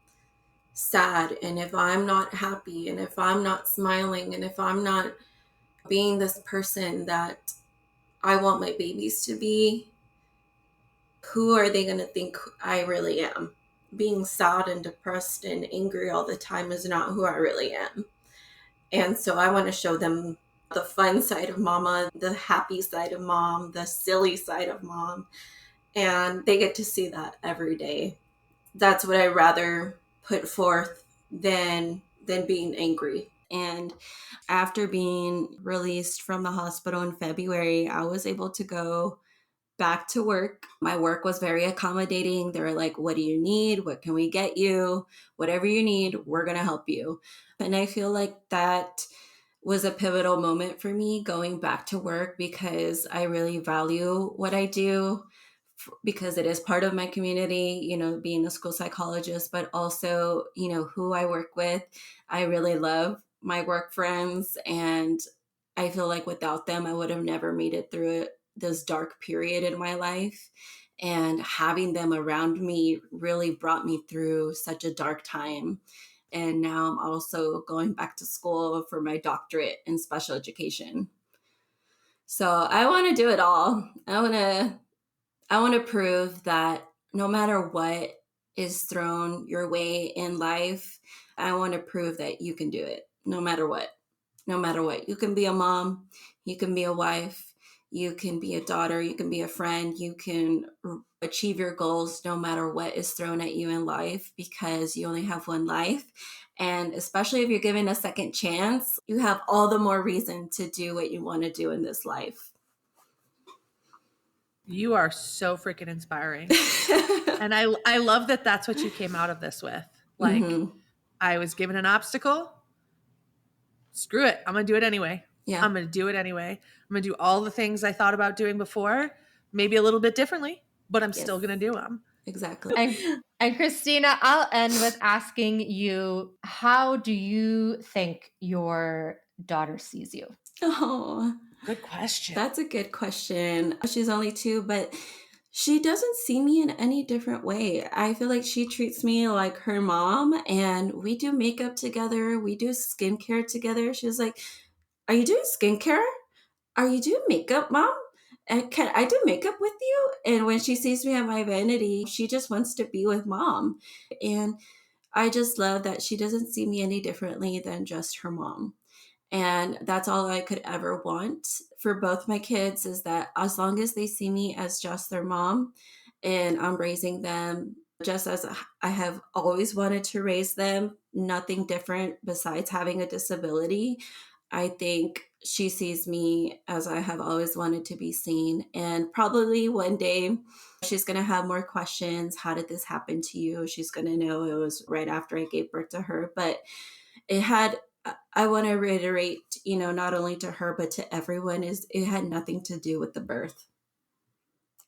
sad and if I'm not happy and if I'm not smiling and if I'm not being this person that I want my babies to be, who are they going to think I really am? Being sad and depressed and angry all the time is not who I really am. And so I want to show them the fun side of mama, the happy side of mom, the silly side of mom. And they get to see that every day. That's what I'd rather put forth than being angry. And after being released from the hospital in February, I was able to go back to work. My work was very accommodating. They were like, what do you need? What can we get you? Whatever you need, we're going to help you. And I feel like that was a pivotal moment for me going back to work because I really value what I do because it is part of my community, being a school psychologist, but also, who I work with. I really love my work friends, and I feel like without them, I would have never made it through this dark period in my life. And having them around me really brought me through such a dark time. And now I'm also going back to school for my doctorate in special education. So I want to do it all. I want to prove that no matter what is thrown your way in life, I want to prove that you can do it no matter what. No matter what. You can be a mom, you can be a wife, you can be a daughter, you can be a friend, you can achieve your goals no matter what is thrown at you in life because you only have one life. And especially if you're given a second chance, you have all the more reason to do what you want to do in this life. You are so freaking inspiring. And I love that that's what you came out of this with. Like, I was given an obstacle. Screw it. I'm going to do it anyway. Yeah. I'm going to do it anyway. I'm going to do all the things I thought about doing before, maybe a little bit differently, but I'm still going to do them. Exactly. And Krystina, I'll end with asking you, how do you think your daughter sees you? Oh, good question. That's a good question. She's only 2, but she doesn't see me in any different way. I feel like she treats me like her mom, and we do makeup together. We do skincare together. She's like, "Are you doing skincare? Are you doing makeup, mom? And can I do makeup with you?" And when she sees me at my vanity, she just wants to be with mom. And I just love that she doesn't see me any differently than just her mom. And that's all I could ever want for both my kids, is that as long as they see me as just their mom and I'm raising them just as I have always wanted to raise them, nothing different besides having a disability, I think she sees me as I have always wanted to be seen. And probably one day she's going to have more questions. How did this happen to you? She's going to know it was right after I gave birth to her. But it had, I want to reiterate, not only to her, but to everyone, is it had nothing to do with the birth.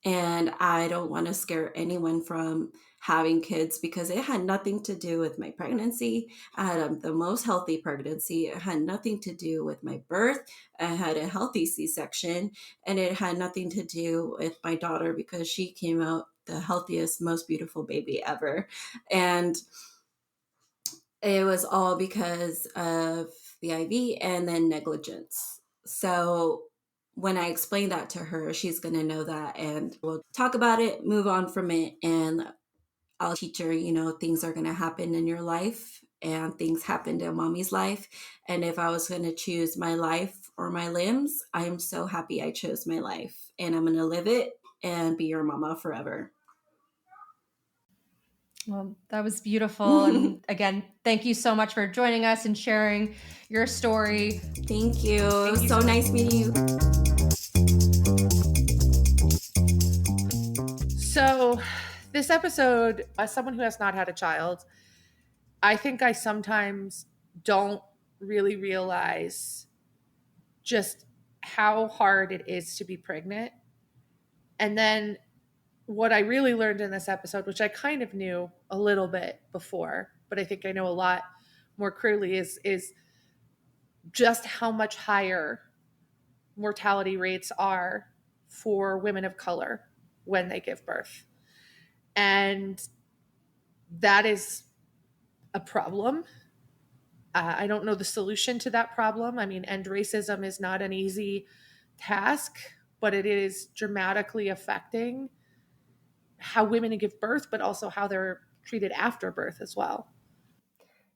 And I don't want to scare anyone from having kids, because it had nothing to do with my pregnancy. I had the most healthy pregnancy. It had nothing to do with my birth. I had a healthy C-section, and it had nothing to do with my daughter, because she came out the healthiest, most beautiful baby ever. And it was all because of the IV and then negligence. So when I explain that to her, she's going to know that, and we'll talk about it, move on from it. And I'll teach her, things are going to happen in your life, and things happened in mommy's life. And if I was going to choose my life or my limbs, I'm so happy I chose my life, and I'm going to live it and be your mama forever. Well, that was beautiful. And again, thank you so much for joining us and sharing your story. Thank you. It was so nice meeting you. So this episode, as someone who has not had a child, I think I sometimes don't really realize just how hard it is to be pregnant. And then what I really learned in this episode, which I kind of knew a little bit before, but I think I know a lot more clearly, is just how much higher mortality rates are for women of color when they give birth. And that is a problem. I don't know the solution to that problem. I mean, end racism is not an easy task, but it is dramatically affecting how women give birth, but also how they're treated after birth as well.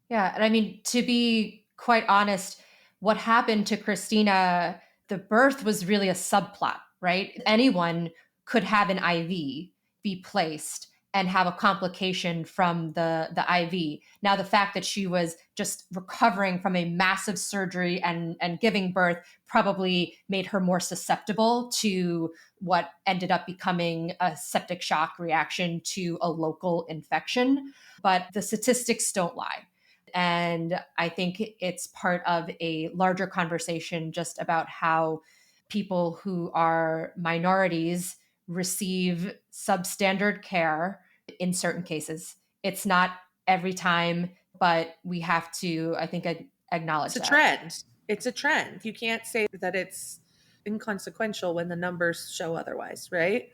Yeah. And I mean, to be quite honest, what happened to Krystina, the birth was really a subplot, right? Anyone could have an IV be placed and have a complication from the IV. Now, the fact that she was just recovering from a massive surgery and giving birth probably made her more susceptible to what ended up becoming a septic shock reaction to a local infection. But the statistics don't lie. And I think it's part of a larger conversation just about how people who are minorities receive substandard care in certain cases. It's not every time, but we have to, I think, acknowledge It's a that. trend. It's a trend. You can't say that it's inconsequential when the numbers show otherwise, right?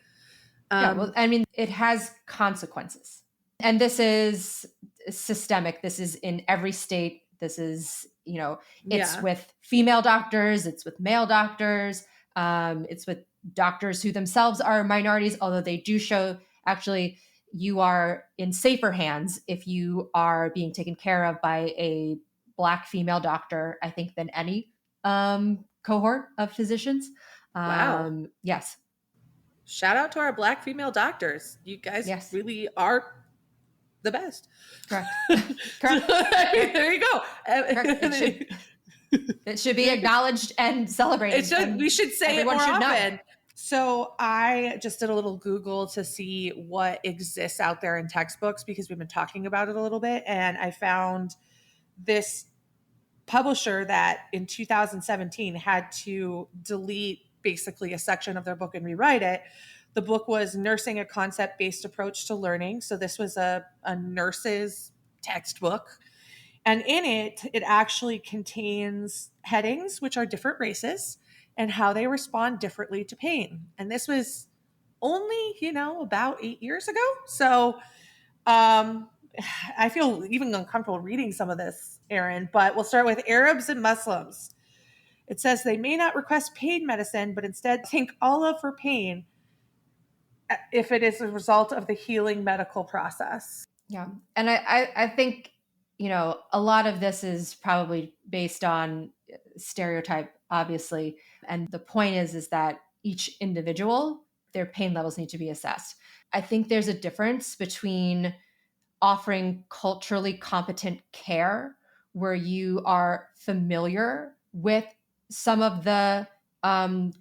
Yeah, well, I mean, it has consequences. And this is systemic. This is in every state. This is, it's with female doctors, it's with male doctors, it's with doctors who themselves are minorities, although they do show actually you are in safer hands if you are being taken care of by a Black female doctor, I think, than any cohort of physicians. Wow. Yes. Shout out to our Black female doctors. You guys really are the best. Correct. Correct. There you go. Correct. It should be acknowledged and celebrated. We should say it more often. Know. So I just did a little Google to see what exists out there in textbooks, because we've been talking about it a little bit. And I found this publisher that in 2017 had to delete basically a section of their book and rewrite it. The book was Nursing: A Concept-Based Approach to Learning. So this was a nurse's textbook. And in it, it actually contains headings, which are different races and how they respond differently to pain. And this was only, about 8 years ago. So I feel even uncomfortable reading some of this, Erin, but we'll start with Arabs and Muslims. It says they may not request pain medicine, but instead thank Allah for pain if it is a result of the healing medical process. Yeah. And I think, a lot of this is probably based on stereotype, obviously. And the point is that each individual, their pain levels need to be assessed. I think there's a difference between offering culturally competent care where you are familiar with some of the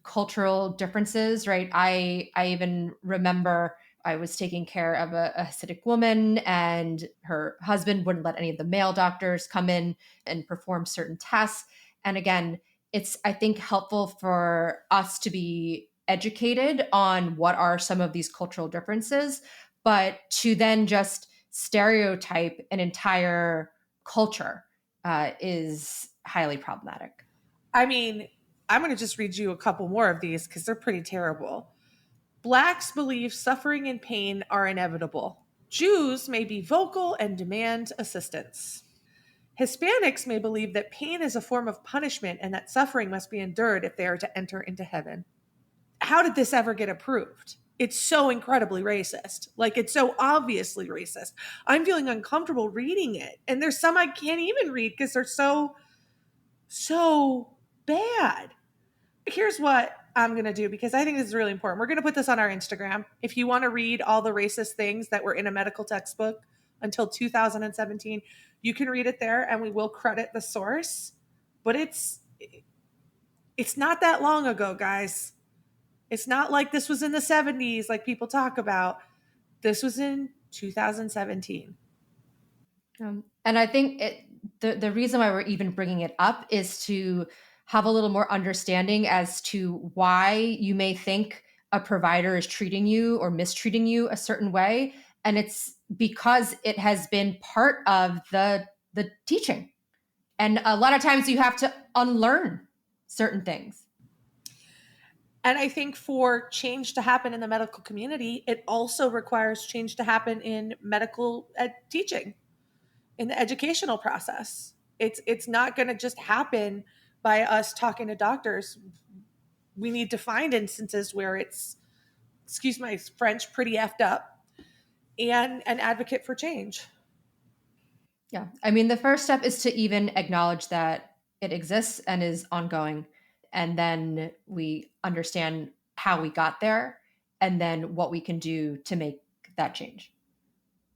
cultural differences, right? I even remember I was taking care of a Hasidic woman, and her husband wouldn't let any of the male doctors come in and perform certain tests. And again, it's, I think, helpful for us to be educated on what are some of these cultural differences, but to then just stereotype an entire culture is highly problematic. I mean, I'm going to just read you a couple more of these because they're pretty terrible. Blacks believe suffering and pain are inevitable. Jews may be vocal and demand assistance. Hispanics may believe that pain is a form of punishment and that suffering must be endured if they are to enter into heaven. How did this ever get approved? It's so incredibly racist. Like, it's so obviously racist. I'm feeling uncomfortable reading it. And there's some I can't even read because they're so bad. Here's what I'm going to do because I think this is really important. We're going to put this on our Instagram. If you want to read all the racist things that were in a medical textbook until 2017, you can read it there and we will credit the source. But it's not that long ago, guys. It's not like this was in the 70s like people talk about. This was in 2017. And I think the reason why we're even bringing it up is to have a little more understanding as to why you may think a provider is treating you or mistreating you a certain way. And it's because it has been part of the teaching. And a lot of times you have to unlearn certain things. And I think for change to happen in the medical community, it also requires change to happen in medical teaching, in the educational process. It's not going to just happen by us talking to doctors. We need to find instances where it's, excuse my French, pretty effed up, and an advocate for change. Yeah. I mean, the first step is to even acknowledge that it exists and is ongoing. And then we understand how we got there and then what we can do to make that change.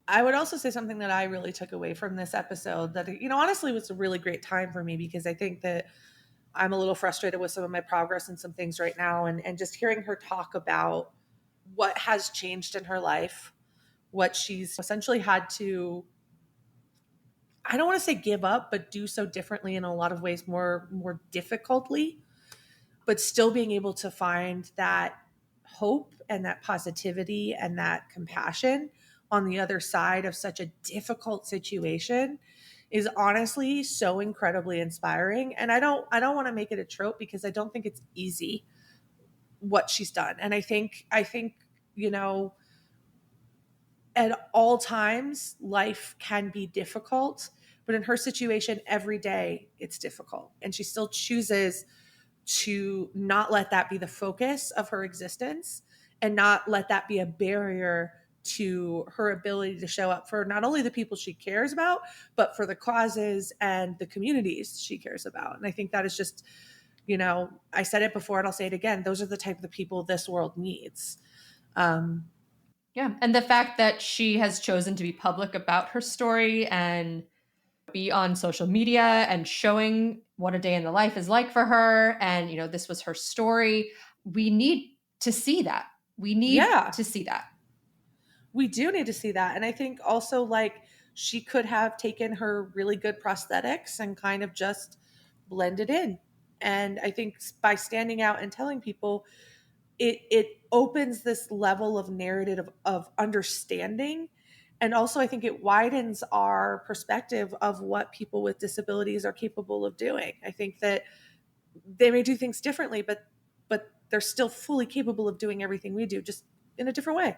I would also say something that I really took away from this episode that, honestly was a really great time for me because I think that I'm a little frustrated with some of my progress and some things right now. And just hearing her talk about what has changed in her life, what she's essentially had to, I don't want to say give up, but do so differently in a lot of ways, more difficultly, but still being able to find that hope and that positivity and that compassion on the other side of such a difficult situation is honestly so incredibly inspiring. And I don't want to make it a trope because I don't think it's easy what she's done. And I think, at all times, life can be difficult, but in her situation, every day it's difficult. And she still chooses to not let that be the focus of her existence and not let that be a barrier to her ability to show up for not only the people she cares about, but for the causes and the communities she cares about. And I think that is just, I said it before and I'll say it again. Those are the type of people this world needs. Yeah. And the fact that she has chosen to be public about her story and be on social media and showing what a day in the life is like for her. And, this was her story. We need to see that. We need to see that. We do need to see that. And I think also, like, she could have taken her really good prosthetics and kind of just blended in. And I think by standing out and telling people, it opens this level of narrative of understanding. And also, I think it widens our perspective of what people with disabilities are capable of doing. I think that they may do things differently, but they're still fully capable of doing everything we do, just in a different way.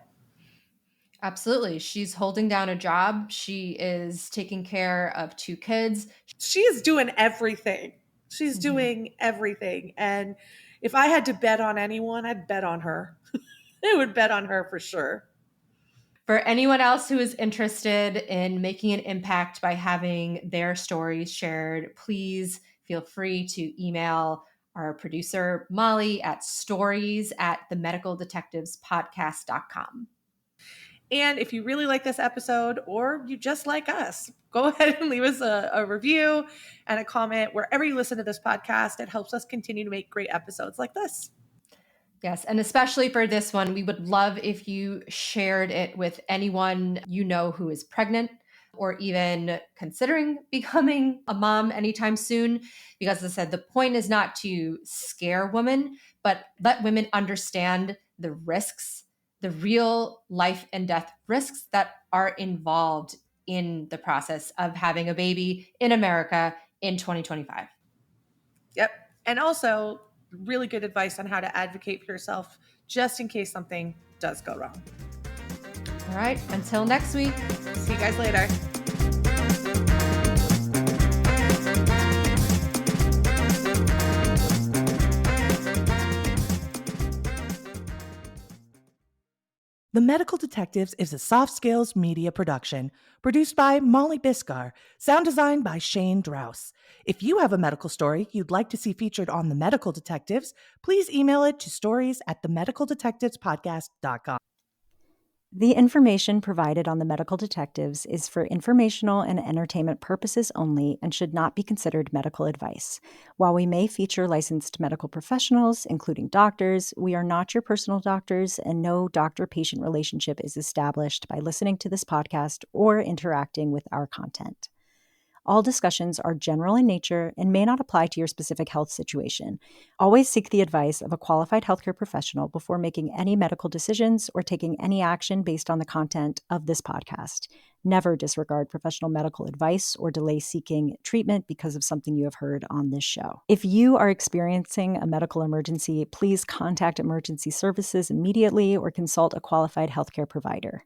Absolutely. She's holding down a job. She is taking care of 2 kids. She is doing everything. She's doing everything. And if I had to bet on anyone, I'd bet on her. I would bet on her for sure. For anyone else who is interested in making an impact by having their stories shared, please feel free to email our producer, Molly, at stories@themedicaldetectivespodcast.com. And if you really like this episode, or you just like us, go ahead and leave us a review and a comment wherever you listen to this podcast. It helps us continue to make great episodes like this. Yes, and especially for this one, we would love if you shared it with anyone you know who is pregnant or even considering becoming a mom anytime soon. Because as I said, the point is not to scare women, but let women understand the risks, the real life and death risks that are involved in the process of having a baby in America in 2025. Yep. And also, really good advice on how to advocate for yourself just in case something does go wrong. All right, until next week. See you guys later. The Medical Detectives is a Soft Skills media production, produced by Molly Biscar, sound designed by Shane Drouse. If you have a medical story you'd like to see featured on The Medical Detectives, please email it to stories@themedicaldetectivespodcast.com. The information provided on The Medical Detectives is for informational and entertainment purposes only and should not be considered medical advice. While we may feature licensed medical professionals, including doctors, we are not your personal doctors, and no doctor-patient relationship is established by listening to this podcast or interacting with our content. All discussions are general in nature and may not apply to your specific health situation. Always seek the advice of a qualified healthcare professional before making any medical decisions or taking any action based on the content of this podcast. Never disregard professional medical advice or delay seeking treatment because of something you have heard on this show. If you are experiencing a medical emergency, please contact emergency services immediately or consult a qualified healthcare provider.